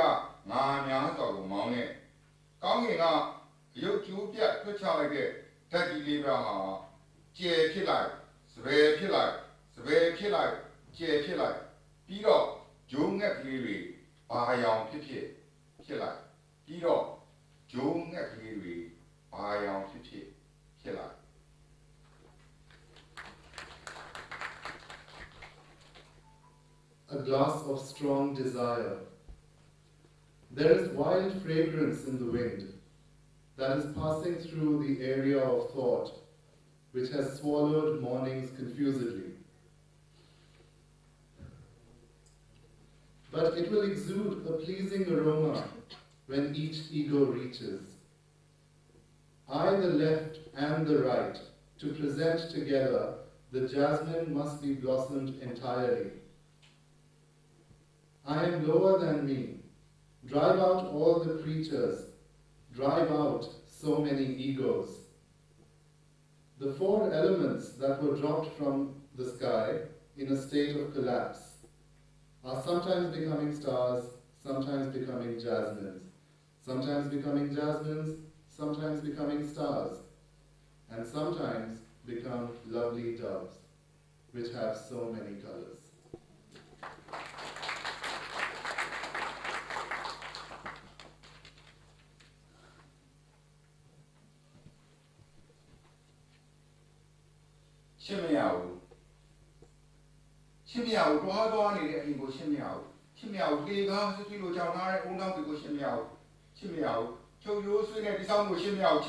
ငါများစွာကိုမောင်းနဲ့ကောင်းကင်ကရုပ်ကျိုးပြတ်ထွတ်ချလိုက်တဲ့ဓာတ်ကြီးလေးပါဟာကျယ်ဖြစ်လိုက်စပယ်ဖြစ်လိုက်စပယ်ဖြစ်လိုက်ကျယ်ဖြစ်လိုက်ပြီးတော့ဂျိုးငှက်ကလေးတွေဘာရောင်ဖြစ်လိုက်ပြီးတော့ဂျိုးငှက်ကလေးတွေဘာရောင်ဖြစ်လိုက်A glass of strong desire. There is wild fragrance in the wind that is passing through the area of thought which has swallowed mornings confusedly. But it will exude a pleasing aroma when each ego reaches. I, the left and the right, to present together the jasmine must be blossomed entirely. I am lower than me. Drive out all the creatures. Drive out so many egos. The four elements that were dropped from the sky in a state of collapse are sometimes becoming stars, sometimes becoming jasmines, sometimes becoming jasmines, sometimes becoming stars, and sometimes become lovely doves, which have so many colors. Chimiao, Doha needed Ingo Chimiao, Liga, Silo Janare, Una Bigo Chimiao, Cho you swing at the sound with Chimiao,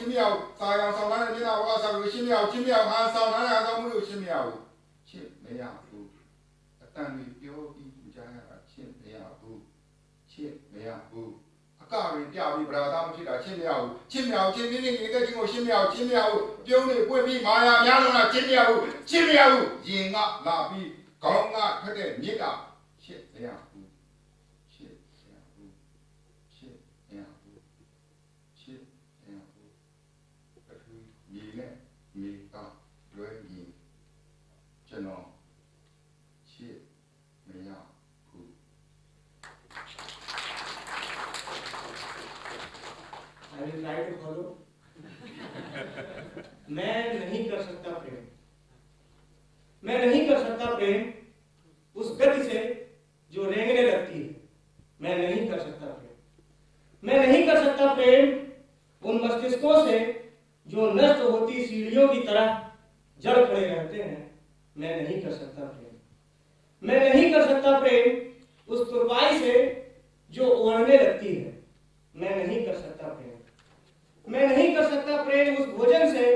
Saya Salana, Wasa with Chimiao, has Salana, Chimiao, Chimiao, a time with your Chimiao, Chimiao. ကာရီပြပြီးဗလာသားမရှိတာချင်းမြောက်ချင်းနေနေတဲ့ချင်းကိုချင်းမြောက်ပြုံးနေပွင့်ပြီးမာယာများလုံးလားချင်းမြောက်ရင်ကလာပြီးခေါင်းကထွက်တဲ့မြစ်ကချစ်မရဘူးချစ်မရဘူးပထဝီမြေနဲ့မြေကလွဲရင်ကျွန်တော်ချစ်မရဘူး I will try to follow. मैं नहीं कर सकता प्रेम उस गति से जो रेंगने लगती है। मैं नहीं कर सकता प्रेम। मैं नहीं कर सकता प्रेम उन मस्तिष्कों से जो नष्ट होती सीढ़ियों की तरह जड़ खड़े रहते हैं। मैं नहीं कर सकता प्रेम। मैं नहीं कर सकता प्रेम उस तुरपाई से जो उड़ने लगती है। मैं नहीं कर सकता प्रेम। मैं नहीं कर सकता प्रेम उस भोजन से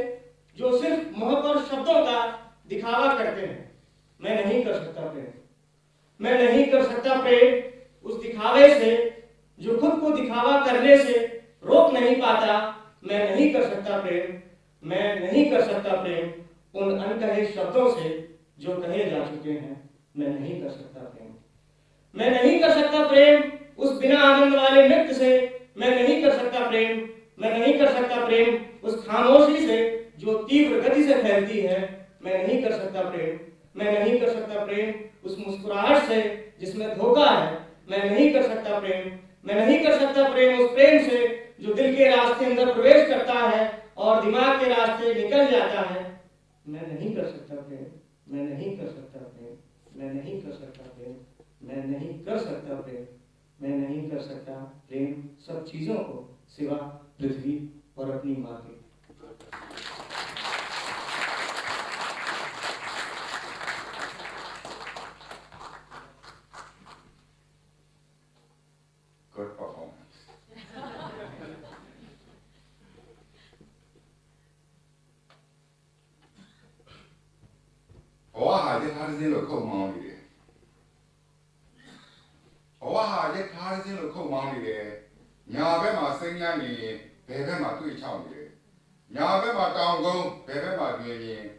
जो सिर्फ मुंह पर शब्दों का दिखावा करते हैं। मैं नहीं कर सकता प्रेम। मैं नहीं कर सकता प्रेम उस दिखावे से जो खुद को दिखावा करने से रोक नहीं पाता। मैं नहीं कर सकता प्रेम। मैं नहीं कर सकता प्रेम उन अनकहे शब्दों से जो कहे जा चुके हैं। मैं नहीं कर सकता प्रेम। मैं नहीं कर सकता प्रेम उस बिना आनंद वाले नृत्य से। मैं नहीं कर सकता प्रेम। मैं नहीं कर सकता प्रेम उस खामोशी से जो तीव्र गति से फैलती है। मैं नहीं कर सकता प्रेम। मैं नहीं कर सकता प्रेम उस मुस्कुराहट से जिसमें धोखा है। मैं नहीं कर सकता प्रेम। मैं नहीं कर सकता प्रेम उस प्रेम से जो दिल के रास्ते अंदर प्रवेश करता है और दिमाग के रास्ते निकल जाता है। मैं नहीं कर सकता प्रेम। मैं नहीं कर सकता प्रेम। मैं नहीं कर सकता प्रेम। मैं नहीं कर सकता प्रेम। मैं नहीं कर सकता प्रेम सब चीजों को सिवा पृथ्वी और अपनी माँ के। Good performance. Oha, this hard thing to come on with it. Oha, this hard thing to come on with it. Nyabe ma sing yani, bebe ma tui chao with it. Nyabe ma down go, bebe ma doing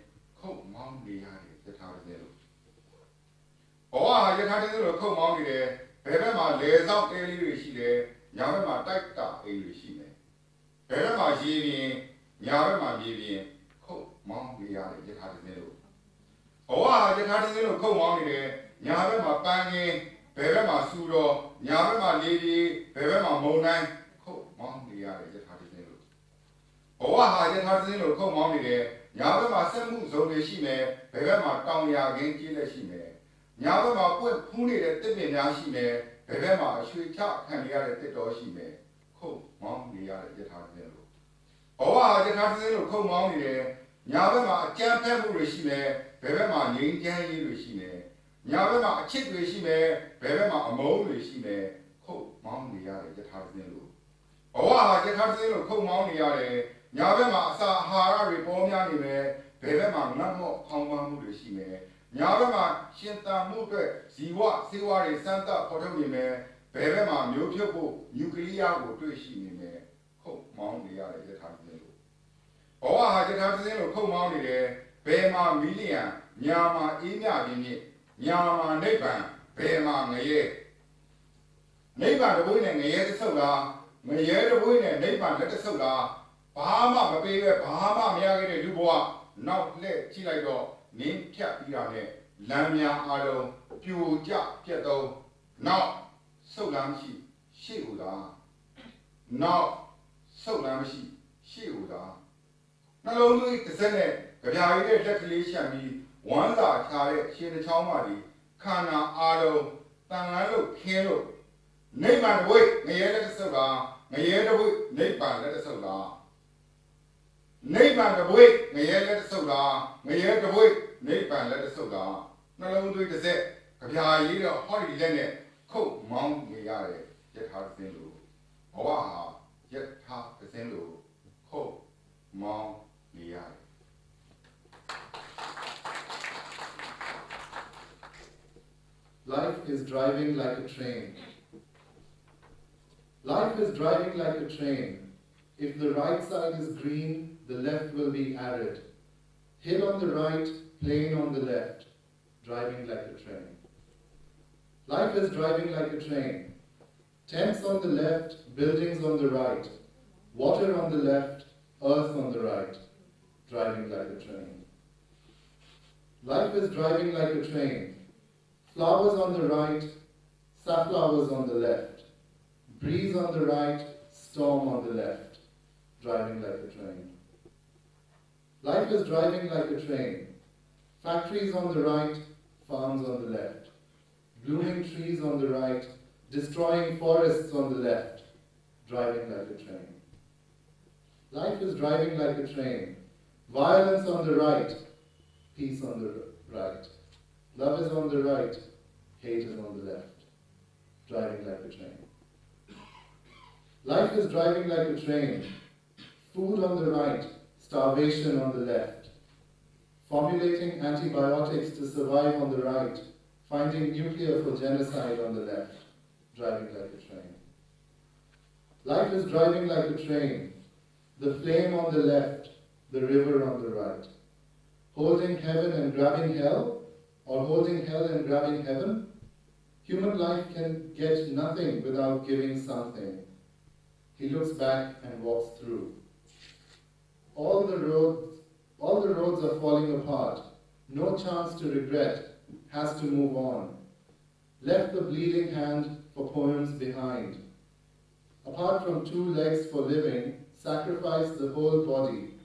come on with it. This hard thing. Oha, this hard thing to come on with it. Bebe ma lays out daily receipt. Nyabe ma tight ta daily receipt. Bebe ma jini, nyabe ma jini, come on with it. This hard thing. Oha, this hard thing to come on with it. Nyabe ma banging. Bebe ma sudo, nyabe ma lady, bebe ma monai, ko mom the yard is hard to do. Oha, it's hard to do, ko mom the nyabe ma semu zone shime, bebe ma town ya gen chile shime. Nyabe ma put puni the tipping yashime, bebe ma sweet chap can the other tito shime, ko mom the yard is hard to do. Oha, it's hard to do, ko mom the nyabe ma champion shime, bebe ma yin jan shime. Nyabe ma chit shime, bebe ma amon shime, ko mom the yard is hard to do. Oha, it's hard to do, ko mom the yard, nyabe ma sa hara reform yanime, bebe ma namo hongman shime. Nyabe ma shinta mupe, siwa santa potonime, bebe ma myopo, nuclear go to shime, ko mom the yard is hard to do. Oha, it's hard to do, ko mom the bema million, nyama inya in Nyama Nipan, Bema Naye. Nipan the winning a soda, Mayer the winning, Nipan let the soda, Bahama, baby, Bahama, Miagate Dubois, not let Chilago, name Cap Yane, Lamia Ado, Pew Jack Pietto, not so lamshi, she would not so lamshi, she would not only the Senate, but I did declaration. One that carried she the Chalmadi, Kana, Ado, Tangalo, Kilo. Neighbor wait, Nayada Soda, Nayada wait, Neighbor let us soda. Neighbor the wait, Nayada Soda, Nayada wait, Neighbor let us soda. Not only the set, Kapia, either Holly Lennet, Coat Mount Yare, yet hard thing do. Oaha, yet half the thing do. Coat Mount Yare. Life is driving like a train. Life is driving like a train. If the right side is green, the left will be arid. Hill on the right, plain on the left, driving like a train. Life is driving like a train. Tents on the left, buildings on the right, water on the left, earth on the right, driving like a train. Life is driving like a train. Flowers on the right, safflowers on the left, breeze on the right, storm on the left, driving like a train. Life is driving like a train. Factories on the right, farms on the left, blooming trees on the right, destroying forests on the left, driving like a train. Life is driving like a train. Violence on the right, peace on the right. Love is on the right, hate is on the left, driving like a train. Life is driving like a train. Food on the right, starvation on the left. Formulating antibiotics to survive on the right, finding nuclear for genocide on the left, driving like a train. Life is driving like a train. The flame on the left, the river on the right. Holding heaven and grabbing hell, or holding hell and grabbing heaven? Human life can get nothing without giving something. He looks back and walks through. All the roads are falling apart. No chance to regret, has to move on. Left the bleeding hand for poems behind. Apart from 2 legs for living, sacrificed the whole body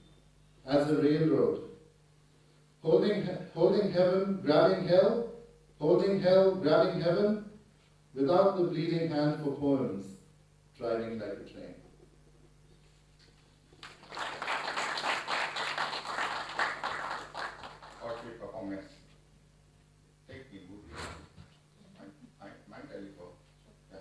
as a railroad. Holding heaven, grabbing hell, holding hell, grabbing heaven, without the bleeding hand for poems, driving like a train. Poetry performance. Take me good. My telephone. Yeah.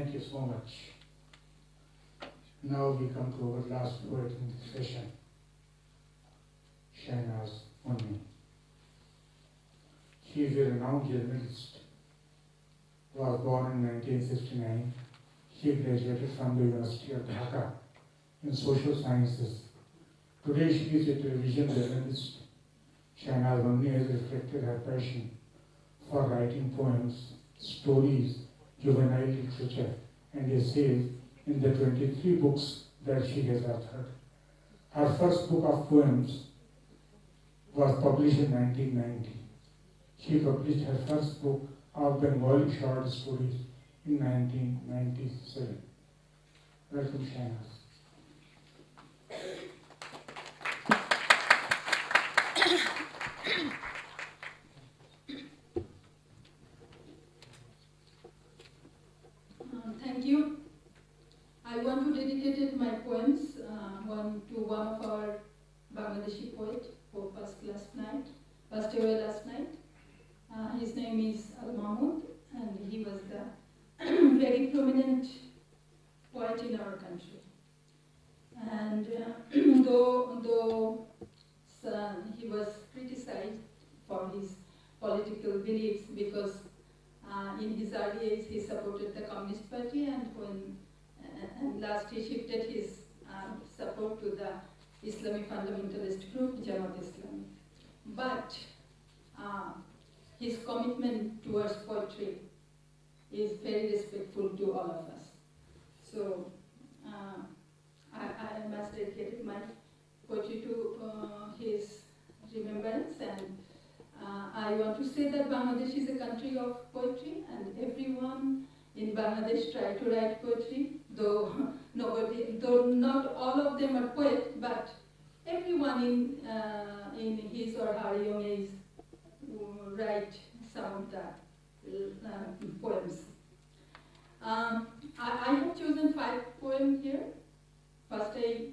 Thank you so much. Now we come to our last poet in this session, Shahnaz Munni. She is a renowned journalist. Was born in 1969. She graduated from the University of Dhaka in social sciences. Today she is a television journalist. Shahnaz Munni has reflected her passion for writing poems, stories, juvenile literature, and essays in the 23 books that she has authored. Her first book of poems was published in 1990. She published her first book of Bengali short stories in 1997. Welcome, Shahnaz. Thank you. I want to dedicate my poems to one of our Bangladeshi poet who passed away last night. His name is Al Mahmoud, and he was the very prominent poet in our country. And though he was criticized for his political beliefs because in his early years he supported the Communist Party, and when last he shifted his support to the Islamic fundamentalist group Jamaat Islami. But his commitment towards poetry is very respectful to all of us. So I must dedicate my poetry to his remembrance, and I want to say that Bangladesh is a country of poetry, and everyone in Bangladesh try to write poetry, though not all of them are poets, but everyone in his or her young age write some of the poems. I have chosen 5 poems here. First I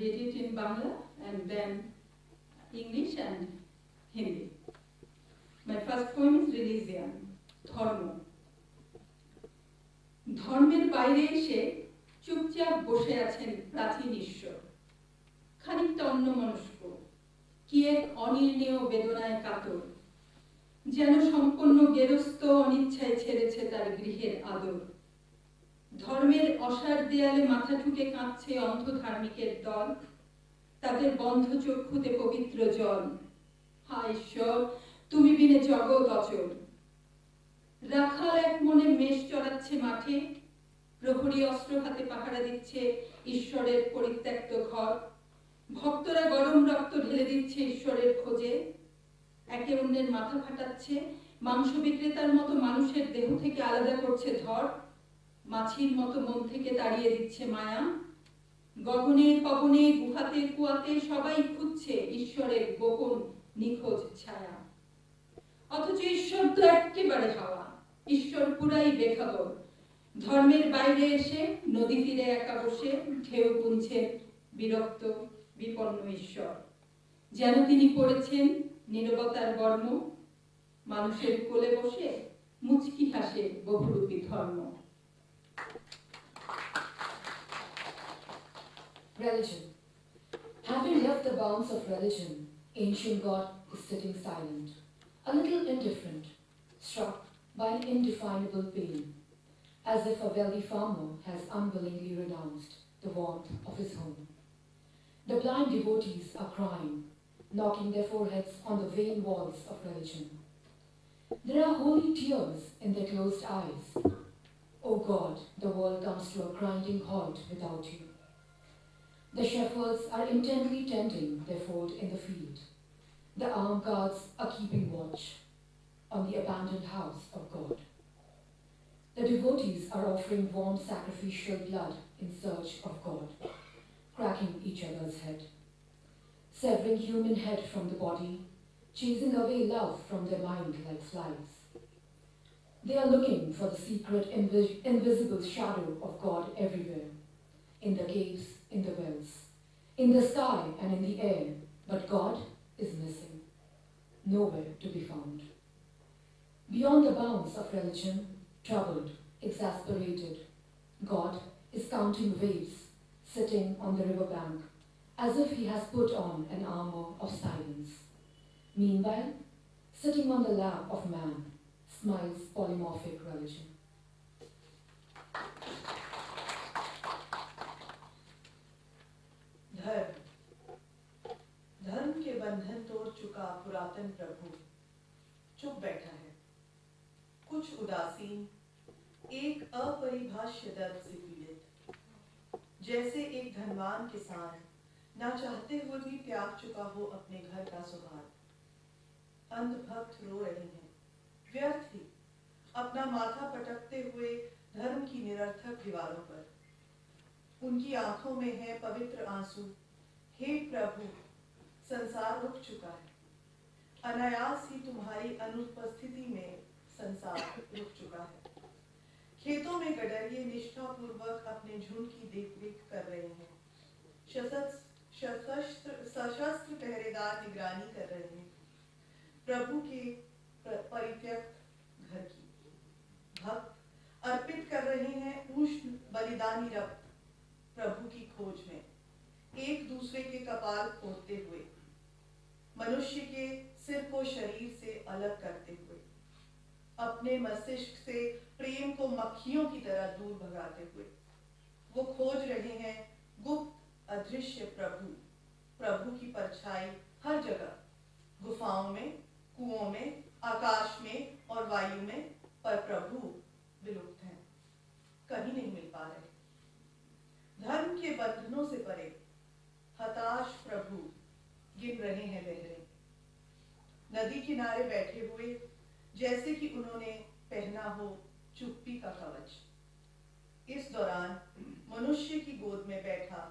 read it in Bangla, and then English and Hindi. My first poem is Religion, Dharma. ধর্মের বাইরে এসে চুপচাপ বসে আছেন প্রাচীন ঈশ্বর, খানিকটা অন্যমনস্ক, কি এক অনির্ণেয় বেদনায় কাতর, যেন সম্পূর্ণ গেরস্থ অনিচ্ছায় ছেড়েছে তার গৃহের আদর। ধর্মের অসার দেয়ালে মাথা ঠুকে কাঁদছে অন্ধ ধার্মিকের দল, তাদের বন্ধ চক্ষুতে পবিত্র জল। হায় ঈশ্বর, তুমি বিনে জগৎ অচল। রাখাল এক মনে মেষ চড়াচ্ছে মাঠে, প্রহরী অস্ত্র হাতে পাহারা দিচ্ছে ঈশ্বরের পরিত্যক্ত ঘর। ভক্তরা গরম রক্ত ঢেলে দিচ্ছে ঈশ্বরের খোঁজে, একে অন্যের মাথা ফাটাচ্ছে, মাংস বিক্রেতার মতো মানুষের দেহ থেকে আলাদা করছে ধর, মাছির মতো মন থেকে তাড়িয়ে দিচ্ছে মায়া। গগনে পবনে গুহাতে কুয়াতে সবাই খুঁজছে ঈশ্বরের গোপন নিখোঁজ ছায়া। অথচ ঈশ্বর তো একেবারে হাওয়া, ঈশ্বর পুরাই বেখবর। ধর্মের বাইরে এসে নদী তীরে একা বসে ঢেউ গুনছেন বিরক্ত বিপন্ন ঈশ্বর, যেন তিনি পড়েছেন নীরবতার বর্ম, মানুষের কোলে বসে মুচকি হাসে বহুরূপী ধর্ম। Religion. Having left the bounds of religion, ancient God is sitting silent, a little indifferent, struck by an indefinable pain, as if a wealthy farmer has unwillingly renounced the warmth of his home. The blind devotees are crying, knocking their foreheads on the vain walls of religion. There are holy tears in their closed eyes. O God, the world comes to a grinding halt without you. The shepherds are intently tending their fold in the field. The armed guards are keeping watch on the abandoned house of God. The devotees are offering warm sacrificial blood in search of God, cracking each other's head, severing human head from the body, chasing away love from their mind like flies. They are looking for the secret invisible shadow of God everywhere, in the caves, in the wells, in the sky and in the air, but God is missing, nowhere to be found. Beyond the bounds of religion, troubled, exasperated. God is counting waves, sitting on the riverbank, as if he has put on an armor of silence. Meanwhile, sitting on the lap of man, smiles polymorphic religion. धर्म के बंधन तोड़ चुका पुरातन प्रभु चुप बैठा है, कुछ उदासीन, एक अपरिभाष्य दर्द से पीड़ित, जैसे एक धनवान किसान ना चाहते हुए भी त्याग चुका हो अपने घर का सुहाग। अंधभक्त रो रहे हैं, व्यर्थ ही, अपना माथा पटकते हुए धर्म की निरर्थक दीवारों पर। उनकी आंखों में है पवित्र आंसू। हे प्रभु, संसार रुक चुका है, अनायास ही तुम्हारी अनुपस्थिति में संसार रुक चुका है। खेतों में गडरिये निष्ठापूर्वक अपने झुंड की देखरेख कर रहे हैं, सशस्त्र पहरेदार निगरानी कर रहे हैं प्रभु के परित्यक्त घर की। भक्त अर्पित कर रहे हैं उष्ण बलिदानी रक्त प्रभु की खोज में, एक दूसरे के कपाल पोंछते हुए, मनुष्य के सिर को शरीर से अलग करते हुए, अपने मस्तिष्क से प्रेम को मक्खियों की तरह दूर भगाते हुए। वो खोज रहे हैं गुप्त अदृश्य प्रभु, प्रभु की परछाई हर जगह, गुफाओं में, कुओं में, आकाश में और वायु में, पर प्रभु विलुप्त हैं, कहीं नहीं मिल पा रहे। धर्म के बंधनों से परे हताश प्रभु गिन रहे हैं लहरें, नदी किनारे बैठे हुए, जैसे कि उन्होंने पहना हो चुप्पी का कवच। इस दौरान मनुष्य की गोद में बैठा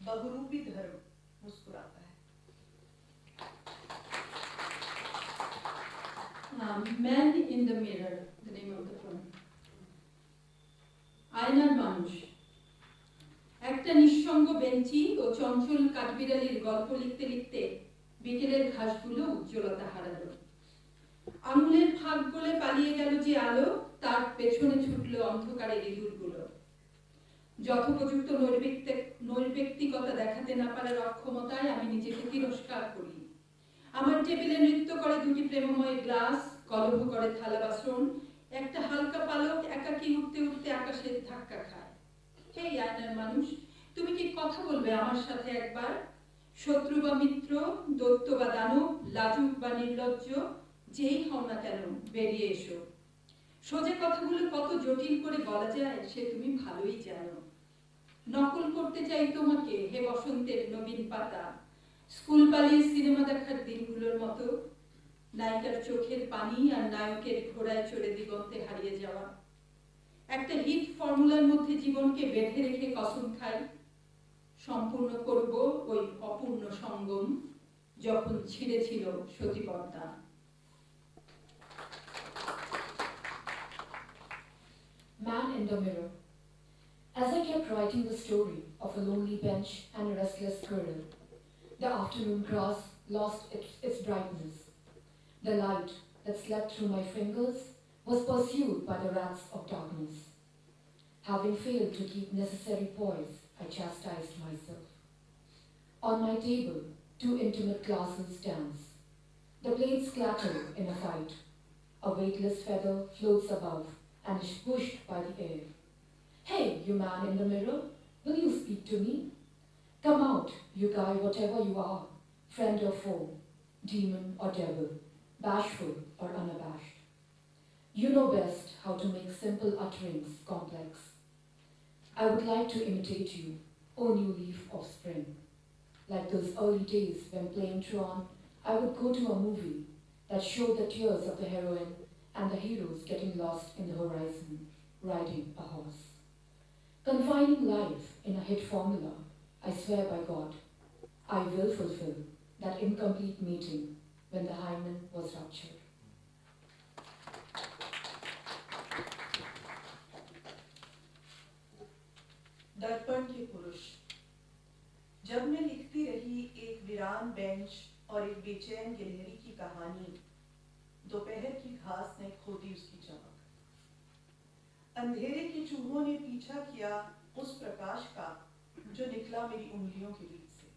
बहुरूपी धर्म मुस्कुराता है। Man in the Mirror, the name of the poem. আয়নার মানুষ একটা নিঃসঙ্গ বেঞ্চি ও চঞ্চল কাঠবিড়ালির গল্প লিখতে লিখতে বিকেলের ঘাসগুলো উজ্জ্বলতা হারালো। আঙুলের ফাঁক গলে পালিয়ে গেল যে আলো, তার পেছনে ছুটলো অন্ধকারের ইঁদুরগুলো। যথোপযুক্ত নৈর্ব্যক্তিকতা দেখাতে না পারার অক্ষমতায় আমি নিজেকে তিরস্কার করি। আমার টেবিলে নৃত্য করে দুটি প্রেমময় গ্লাস, কলহ করে থালা বাসন, একটা হালকা পালক একাকী উঠতে উঠতে আকাশে ধাক্কা খায়। হে আয়নার মানুষ, তুমি কি কথা বলবে আমার সাথে একবার? শত্রু বা মিত্র, দৈত্য বা দানব, লাজুক বা নির্লজ্জ, যেই হও না কেন বেরিয়ে এসো। সোজা কথাগুলো কত জটিল করে বলা যায় সে তুমি ভালোই জানো। নকল করতে চাই তোমাকে, হে বসন্তের নবীন পাতা, স্কুল পালিয়ে সিনেমা দেখার দিনগুলোর মতো, নায়িকার চোখের পানি আর নায়কের ঘোড়ায় চড়ে দিগন্তে হারিয়ে যাওয়া। একটা হিট ফর্মুলার মধ্যে জীবনকে বেঁধে রেখে কসম খাই, সম্পূর্ণ করব ওই অপূর্ণ সঙ্গম, যখন ছিঁড়েছিল সতীপর্দা। Man in the Mirror. As I kept writing the story of a lonely bench and a restless squirrel, the afternoon grass lost its brightness. The light that slept through my fingers was pursued by the rats of darkness. Having failed to keep necessary poise, I chastised myself. On my table, 2 intimate glasses dance. The plates clatter in a fight. A weightless feather floats above and is pushed by the air. Hey, you man in the mirror, will you speak to me? Come out, you guy, whatever you are, friend or foe, demon or devil, bashful or unabashed. You know best how to make simple utterings complex. I would like to imitate you, O new leaf of spring. Like those early days when playing Tron, I would go to a movie that showed the tears of the heroine and the heroes getting lost in the horizon, riding a horse. Confining life in a hit formula, I swear by God, I will fulfill that incomplete meeting when the hymen was ruptured. दर्पण के पुरुष। जब मैं लिखती रही एक वीरान bench और एक बेचैन गिलहरी की कहानी, दोपहर की घास ने खो दी उसकी चमक। अंधेरे के चूहों ने पीछा किया उस प्रकाश का जो निकला मेरी उंगलियों के बीच से।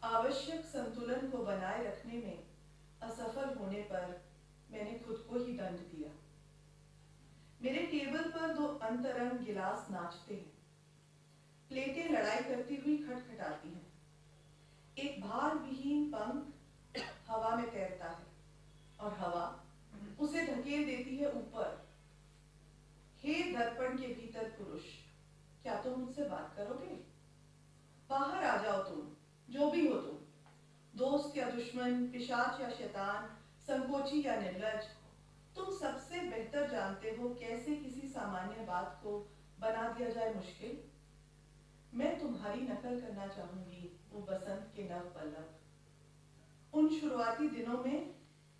आवश्यक संतुलन को बनाए रखने में असफल होने पर मैंने खुद को ही दंड दिया। मेरे टेबल पर दो अंतरंग गिलास नाचते हैं, प्लेटें लड़ाई करती हुई खटखटाती हैं। एक भार विहीन पंख हवा में तैरता है और हवा उसे धकेल देती है ऊपर। हे दर्पण के भीतर पुरुष, क्या तुम मुझसे बात करोगे? बाहर आ जाओ तुम, जो भी हो तुम, दोस्त या दुश्मन, पिशाच या शैतान, संकोची या निर्लज, तुम सबसे बेहतर जानते हो कैसे किसी सामान्य बात को बना दिया जाए मुश्किल। मैं तुम्हारी नकल करना चाहूंगी वो बसंत के नव पल्लव, उन शुरुआती दिनों में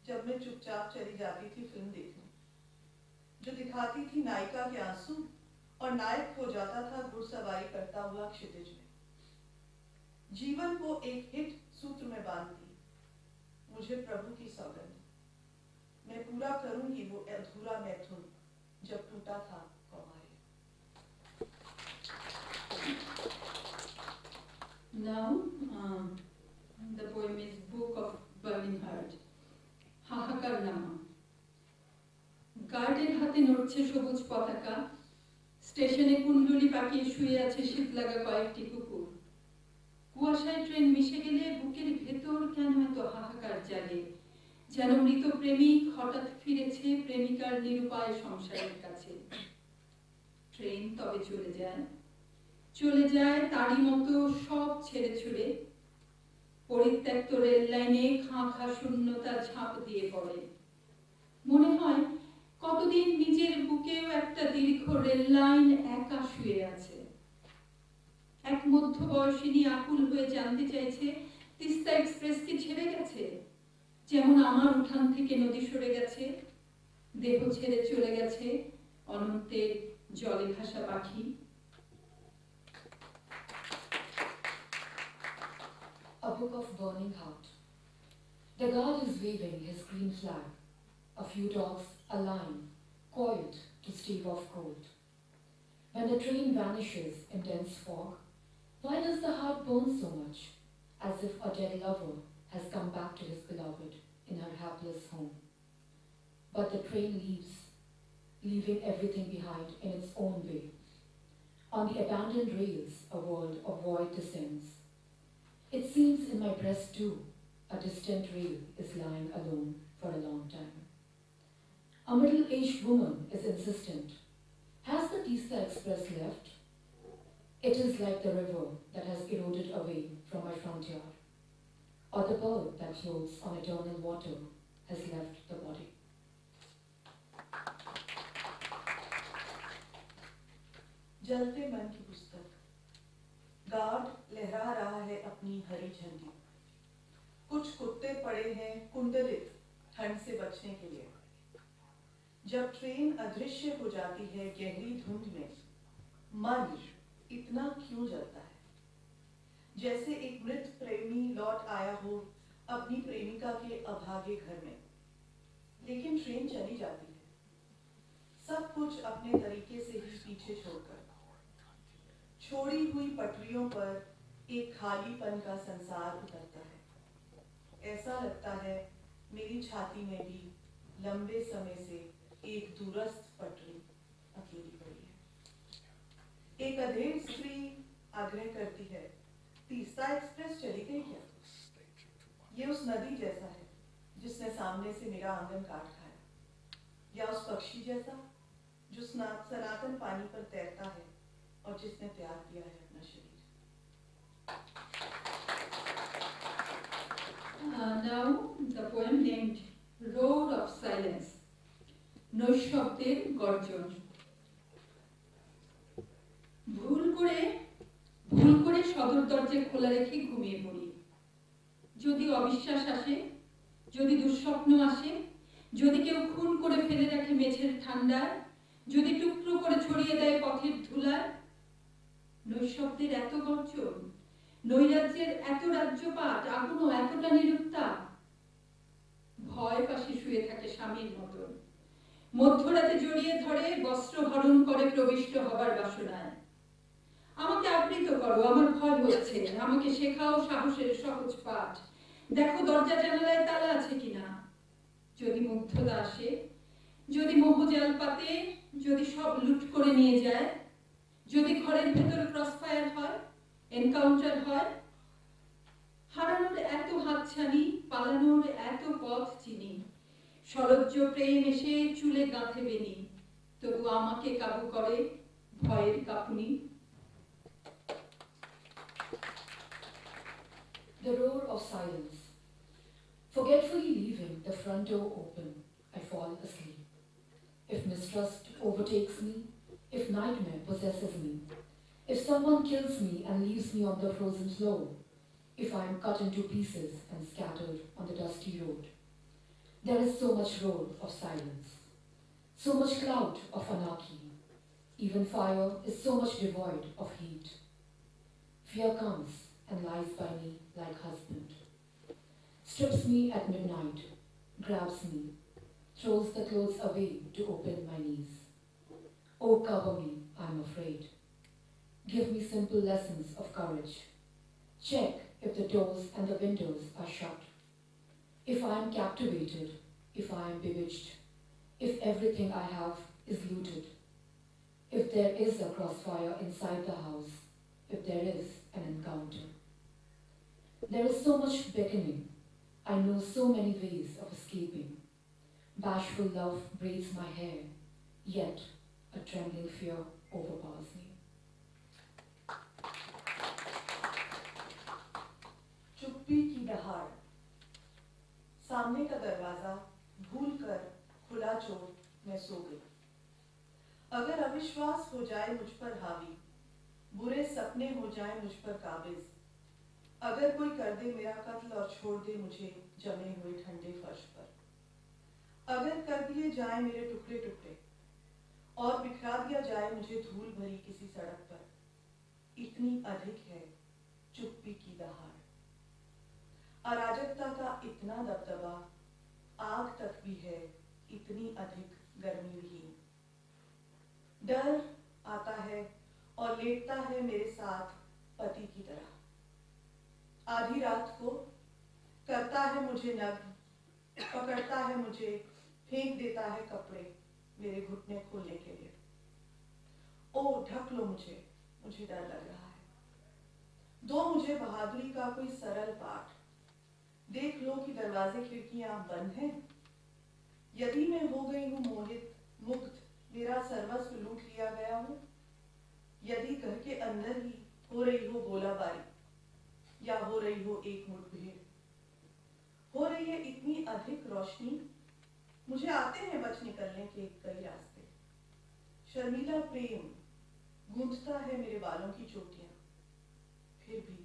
जब मैं चुपचाप चली जाती थी फिल्म देखने, जो दिखाती थी नायिका के आंसू और नायक हो जाता था घुड़सवारी करता हुआ क्षितिज में। जीवन को एक हिट सूत्र में बांधती मुझे प्रभु की सौगंध, मैं पूरा करूंगी वो अधूरा मैथुन जब टूटा था कौमार्य। Now, the poem is Book of Burning Heart. হাহাকার নামা। গার্ডের হাতে নড়ছে সবুজ পতাকা, স্টেশনে কুণ্ডলি পাকিয়ে শুয়ে আছে শীত লাগা কয়েকটি কুকুর। কুয়াশায় ট্রেন মিশে গেলে বুকের ভেতর কেন এত হাহাকার জাগে, যেন মৃত প্রেমিক হঠাৎ ফিরেছে প্রেমিকার নিরুপায় সংসারের কাছে। ট্রেন তবে চলে যায় তারই মতো সব ছেড়ে ছুড়ে, পরিত্যক্ত রেল লাইনে খাঁ খাঁ শূন্যতা ঝাঁপ দিয়ে পড়ে। মনে হয় কতদিন নিজের বুকেও একটা দীর্ঘ রেল লাইন একা শুয়ে আছে। এক মধ্যবয়সিনী আকুল হয়ে জানতে চাইছে তিস্তা এক্সপ্রেস কি ছেড়ে গেছে, যেমন আমার উঠান থেকে নদী সরে গেছে, দেহ ছেড়ে চলে গেছে অনন্তের জলে ভাসা পাখি। A book of burning heart. The guard is waving his green flag. A few dogs, a line, coiled to stave off cold. When the train vanishes in dense fog, why does the heart burn so much, as if a dead lover has come back to his beloved in her hapless home? But the train leaves, leaving everything behind in its own way. On the abandoned rails, a world of void descends. It seems in my breast too, a distant rail is lying alone for a long time. A middle-aged woman is insistent. Has the Tista Express left? It is like the river that has eroded away from my front yard, or the bird that floats on eternal water has left the body. जलते मन की पुस्तक। Guard लहरा रहा है अपनी हरी झंडी। कुछ कुत्ते पड़े हैं कुंडलित ठंड से बचने के लिए। जब ट्रेन अदृश्य हो जाती है गहरी धुंध में, मन इतना क्यों जलता है, जैसे एक मृत प्रेमी लौट आया हो अपनी प्रेमिका के अभागे घर में। लेकिन ट्रेन चली जाती है, सब कुछ अपने तरीके से ही पीछे छोड़कर। छोड़ी हुई पटरियों पर एक खालीपन का संसार उतरता है। ऐसा लगता है मेरी छाती में भी लंबे समय से एक दूरस्थ पटरी अकेली पड़ी है। एक अधेड़ स्त्री आग्रह करती है, तीस्ता एक्सप्रेस चली गई क्या? ये उस नदी जैसा है जिसने सामने से मेरा आंगन काट खाया, या उस पक्षी जैसा जो सनातन पानी पर तैरता है और जिसने त्याग किया है अपना शरीर। Now the poem named Roar of Silence. নৈশব্দের গর্জন। ভুল করে সদর দরজা খোলা রেখে ঘুমিয়ে পড়ি। যদি অবিশ্বাস আসে, যদি দুঃস্বপ্ন আসে, যদি কেউ খুন করে ফেলে রাখে মেঝের ঠান্ডায়, যদি টুকরো করে ছড়িয়ে দেয় পথের ধুলায়, নৈশব্দের এত গর্জন, নৈরাজ্যের এত রাজ্যপাট, আগুনও এতটা নিরুত্তাপ। ভয় পাশে শুয়ে থাকে স্বামীর মতন, মধ্যরাতে জড়িয়ে ধরে বস্ত্র হরণ করে প্রবিষ্ট হবার বাসনায়। আমাকে আবৃত করো, আমার ভয় হচ্ছে, আমাকে শেখাও সাহসের সহজ পাঠ। দেখো দরজা জানালায় তালা আছে কিনা। যদি মুগ্ধতা আসে, যদি মোহজাল পাতে, যদি সব লুট করে নিয়ে যায়, যদি ঘরের ভেতর ক্রসফায়ার হয়, এনকাউন্টার হয়, হারানোর এত হাতছানি, পালানোর এত পথ চিনি, সলজ্জ প্রেম এসে চুলে গাঁথে বেনি, তবু আমাকে কাবু করে ভয়ের কাঁপুনি। The roar of silence. Forgetfully leaving the front door open, I fall asleep. If mistrust overtakes me, if nightmare possesses me, if someone kills me and leaves me on the frozen floor, if I am cut into pieces and scattered on the dusty road, there is so much roar of silence, so much cloud of anarchy. Even fire is so much devoid of heat. Fear comes and lies by me like husband, strips me at midnight, grabs me, throws the clothes away to open my knees. Oh, cover me, I'm afraid. Give me simple lessons of courage. Check if the doors and the windows are shut. If I am captivated, if I am bewitched, if everything I have is looted, if there is a crossfire inside the house, if there is an encounter. There is so much beckoning. I know so many ways of escaping. Bashful love braids my hair, yet a trembling fear overpowers me. चुप्पी की दहाड़। सामने का दरवाजा भूलकर खुला छोड़ मैं सो गई। अगर अविश्वास हो जाए मुझ पर हावी, बुरे सपने हो जाए मुझ पर काबिज, अगर कोई कर दे मेरा कत्ल और छोड़ दे मुझे जमे हुए ठंडे फर्श पर, अगर कर दिए जाए मेरे टुकड़े टुकड़े और बिखरा दिया जाए मुझे धूल भरी किसी सड़क पर, इतनी अधिक है चुप्पी की दहाड़। अराजकता का इतना दबदबा, आग तक भी है इतनी अधिक गर्मी विहीन। डर आता है और लेटता है मेरे साथ पति की तरह। आधी रात को करता है मुझे नग्न, पकड़ता है मुझे, फेंक देता है कपड़े मेरे घुटने खोलने के लिए। ओ ढक लो मुझे, मुझे डर लग रहा है। दो मुझे बहादुरी का कोई सरल पाठ, देख लो कि दरवाजे खिड़कियां बंद हैं। यदि मैं हो गई हूं मोहित, मुग्ध, मेरा सर्वस्व लूट लिया गया हो, यदि घर के अंदर ही हो रही हो गोलाबारी या हो रही हो एक मुठभेड़, हो रही है इतनी अधिक रोशनी, मुझे आते हैं बच निकलने के कई रास्ते। शर्मीला प्रेम गूंथता है मेरे बालों की चोटियां, फिर भी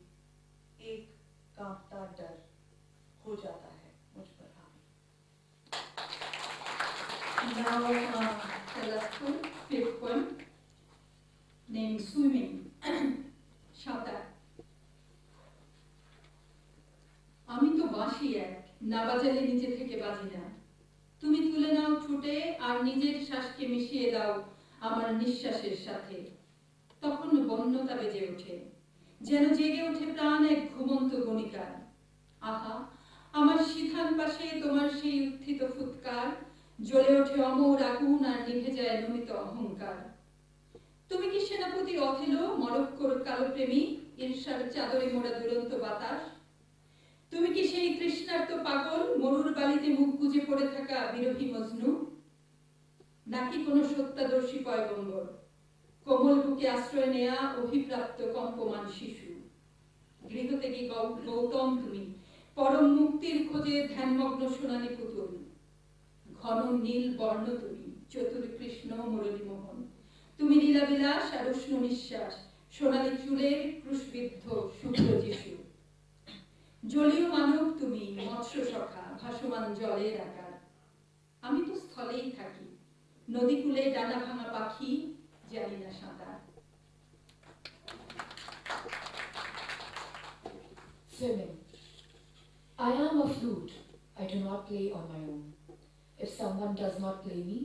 एक कांपता डर हो जाता है मुझ पर हावी। Now, the last one, fifth one, named Swimming. সাঁতার। আমি তো বাঁশি এক, না বাজালে নিজে থেকে বাজি না। তুমি তুলে নাও ঠোঁটে আর নিজের শ্বাসকে মিশিয়ে দাও আমার নিঃশ্বাসের সাথে। তখন বন্যতা বেজে ওঠে, যেন জেগে ওঠে প্রাণ এক ঘুমন্ত গণিকার। আহা, আমার সিথান পাশে তোমার সেই উত্থিত ফুৎকার, জ্বলে ওঠে অমর আগুন আর নিভে যায় নমিত অহংকার। তুমি কি সেনাপতি অথেলো, মরক্কোর কালো প্রেমী, ঈর্ষার চাদরে মোড়া দুরন্ত বাতাস? তুমি কি সেই তৃষ্ণার্ত পাগল, মরুর বালিতে মুখ গুজে পড়ে থাকা বিরোহী মজনু? নাকি কোনো সত্যাদর্শী পয়গম্বর, কোমল বুকে আশ্রয় নেয়া অভিপ্রাপ্ত কম্পমান শিশু? গৃহত্যাগী গৌতম তুমি, পরম মুক্তির খোঁজে ধ্যানমগ্ন সোনালী পুতুল। ঘন নীল বর্ণ তুমি, চতুর কৃষ্ণ মুরলীমোহন। তুমি লীলাবিলাস আর উষ্ণ নিঃশ্বাস, সোনালী চুলের ক্রুশবিদ্ধ শুভ্র যিশু। জলীয় মানব তুমি, মৎস্য সখা, ভাসমান জলের আকার। আমি তো স্থলেই থাকি, নদীকূলে ডানা ভাঙা পাখি, জানি না সাঁতার। Swimming. I am a flute. I do not play on my own. If someone does not play me,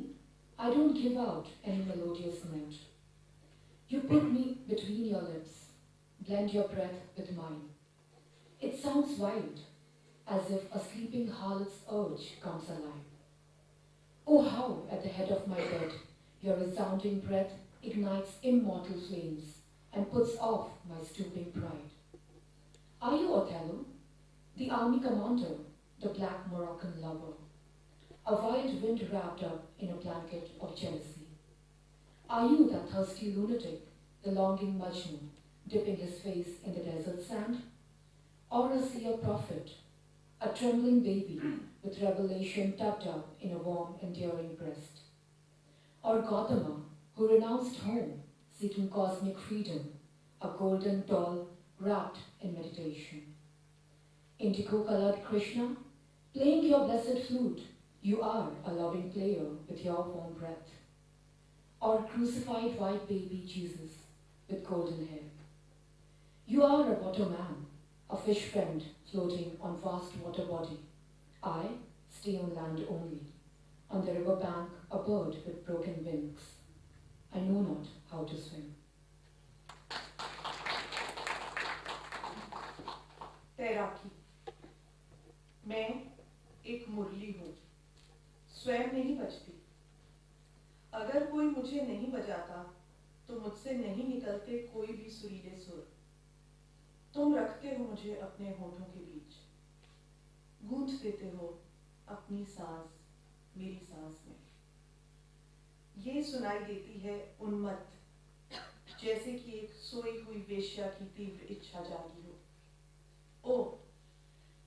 I don't give out any melodious note. You put me between your lips, blend your breath with mine. It sounds wild, as if a sleeping harlot's urge comes alive. Oh, how at the head of my bed your resounding breath ignites immortal flames and puts off my stooping pride. Are you Othello, the army commander, the black Moroccan lover, a wild wind wrapped up in a blanket of jealousy? Are you that thirsty lunatic, the longing Majnun, dipping his face in the desert sand? Or is he a prophet, a trembling baby with revelation tucked up in a warm, enduring breast? Or Gautama, who renounced home, seeking cosmic freedom, a golden doll wrapped in meditation? Indigo-colored Krishna, playing your blessed flute, you are a loving player with your warm breath. Or crucified white baby Jesus with golden hair. You are a water man, a fish friend floating on vast water body. I stay on land only, on the river bank a bird with broken wings. I know not how to swim. तैराकी। मैं एक मुरली हूँ, स्वयं नहीं बजती। अगर कोई मुझे नहीं बजाता, तो मुझसे नहीं निकलते कोई भी सुरीले सुर। तुम रखते हो मुझे अपने होठों के बीच, गूंथ देते हो अपनी सांस मेरी सांस में। ये सुनाई देती है उन्मत्त, जैसे कि एक सोई हुई वेश्या की तीव्र इच्छा जागी हो। ओह,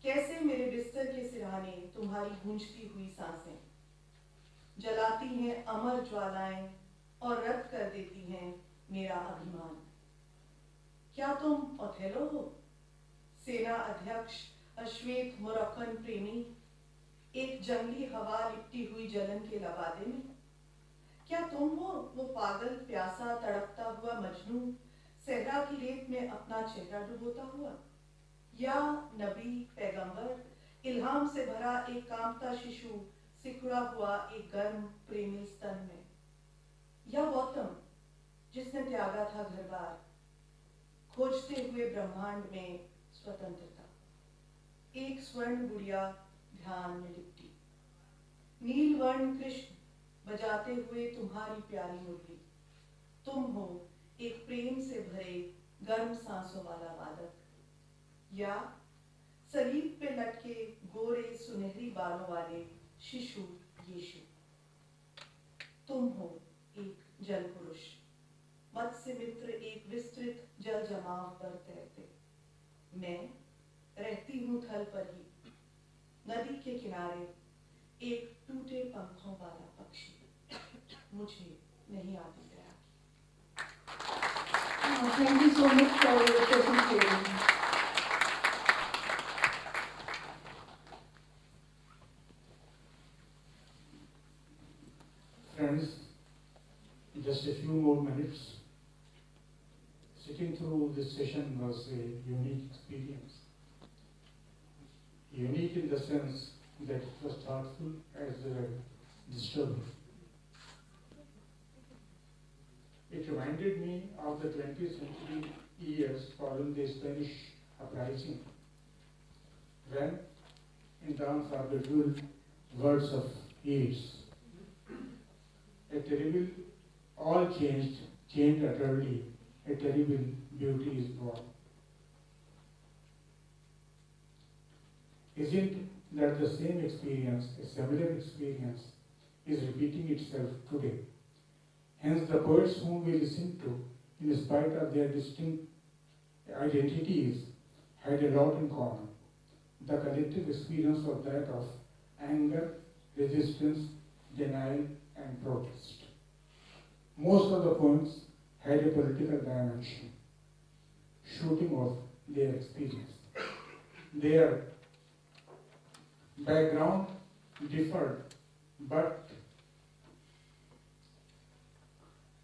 कैसे मेरे बिस्तर के सिरहाने तुम्हारी गूंजती हुई सांसें जलाती हैं अमर ज्वालाएं और रद्द कर देती हैं मेरा अभिमान। क्या तुम ओथेलो हो, सेना अध्यक्ष अश्वेत मोरक्कन प्रेमी, एक जंगली हवा लिपटी हुई जलन के लबादे में? क्या तुम हो वो पागल प्यासा तड़पता हुआ मजनू, सहरा की रेत में अपना चेहरा डुबोता हुआ? या नबी पैगंबर, इल्हाम से भरा एक कांपता शिशु सिकुड़ा हुआ एक गर्म प्रेमी स्तन में? या गौतम, जिसने त्यागा था घर-बार, खोजते हुए ब्रह्मांड में स्वतंत्रता? एक स्वर्ण गुड़िया ध्यान में लिपटी, नीलवर्ण कृष्ण बजाते हुए तुम्हारी प्यारी मुरली। तुम हो एक प्रेम से भरे गर्म सांसों वाला वादक, या सलीब पे लटके गोरे सुनहरी बालों वाले शिशु यीशु। तुम हो एक जल पुरुष, मत्स्य मित्र एक विस्तृत जल जमाव पर तैरते। मैं रहती हूँ थल पर ही, नदी के किनारे एक टूटे पंखों वाला पक्षी। मुझे नहीं आती तैराकी। Thank you so much for your presentation. Friends, just a few more minutes. Sitting through this session was a unique experience. Unique in the sense that it was thoughtful as well as disturbing. It reminded me of the 20th century years following the Spanish uprising, when, in the unforgettable words of Yeats, a terrible, all changed utterly, a terrible beauty is born. Isn't that the same experience, a similar experience, is repeating itself today? Hence, the poets whom we listen to, in spite of their distinct identities, had a lot in common. The collective experience of that of anger, resistance, denial, and protest. Most of the poems had a political dimension, shooting off their experience. Their background differed, but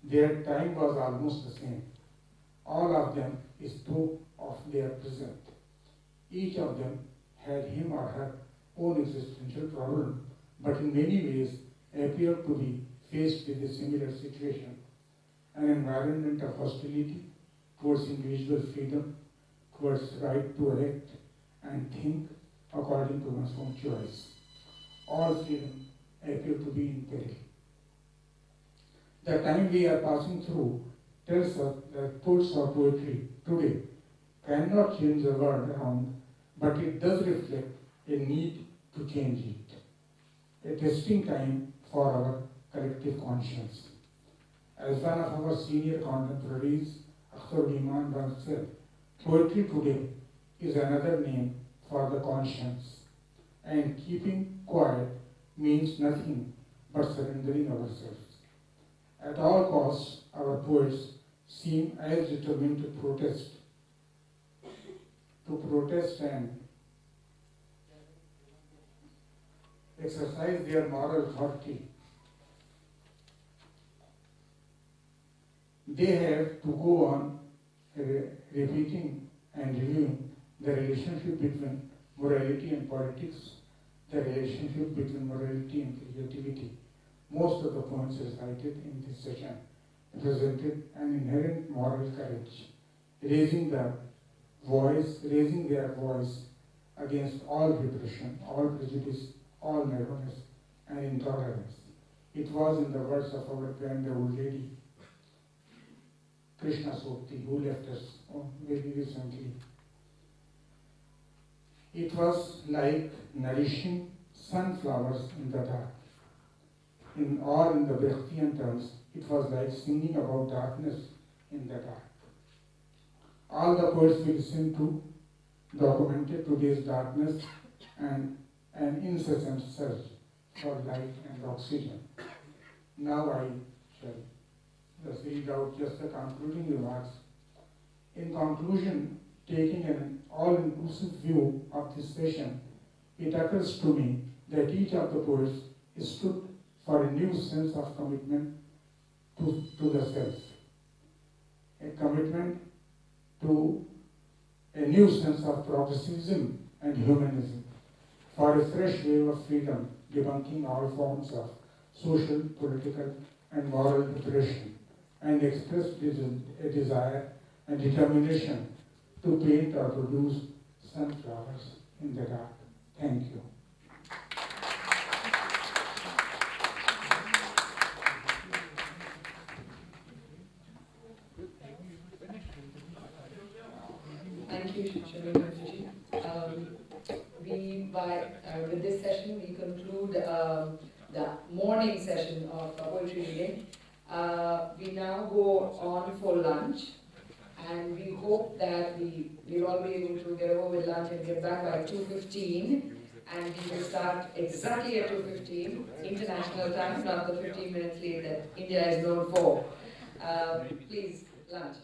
their time was almost the same. All of them spoke of their present. Each of them had him or her own existential problem, but in many ways appeared to be faced with a similar situation, an environment of hostility towards individual freedom, towards right to elect and think according to one's own choice. All freedom appear to be in peril. The time we are passing through tells us that poets or poetry today cannot change the world around, but it does reflect a need to change it. A testing time for our collective conscience. As one of our senior contemporaries, Akhtar Iman once said, poetry today is another name for the conscience, and keeping quiet means nothing but surrendering ourselves. At all costs, our poets seem as determined to protest and exercise their moral authority. They have to go on repeating and reviewing the relationship between morality and politics, the relationship between morality and creativity. Most of the points recited in this session presented an inherent moral courage, raising their voice against all repression, all prejudice, all narrowness and intolerance. It was, in the words of our grand old lady, Krishna Sokti, who left us very recently, it was like nourishing sunflowers in the dark. In the Brechtian terms, it was like singing about darkness in the dark. All the poets we listened to documented today's darkness and an incessant search for light and oxygen. Now I shall just read out just the concluding remarks. In conclusion, taking an all-inclusive view of this session, it occurs to me that each of the poets stood for a new sense of commitment to the self, a commitment to a new sense of progressivism and humanism, for a fresh wave of freedom, debunking all forms of social, political, and moral repression, and expressed a desire and determination to paint or produce sunflowers in the dark. Thank you. Thank you, Shri. With this session, we conclude the morning session of poetry reading. We now go on for lunch, and we hope that we'll all be able to get over with lunch and get back by 2:15, and we will start exactly at 2:15 international time, not the 15 minutes late that India is known for. Please, lunch.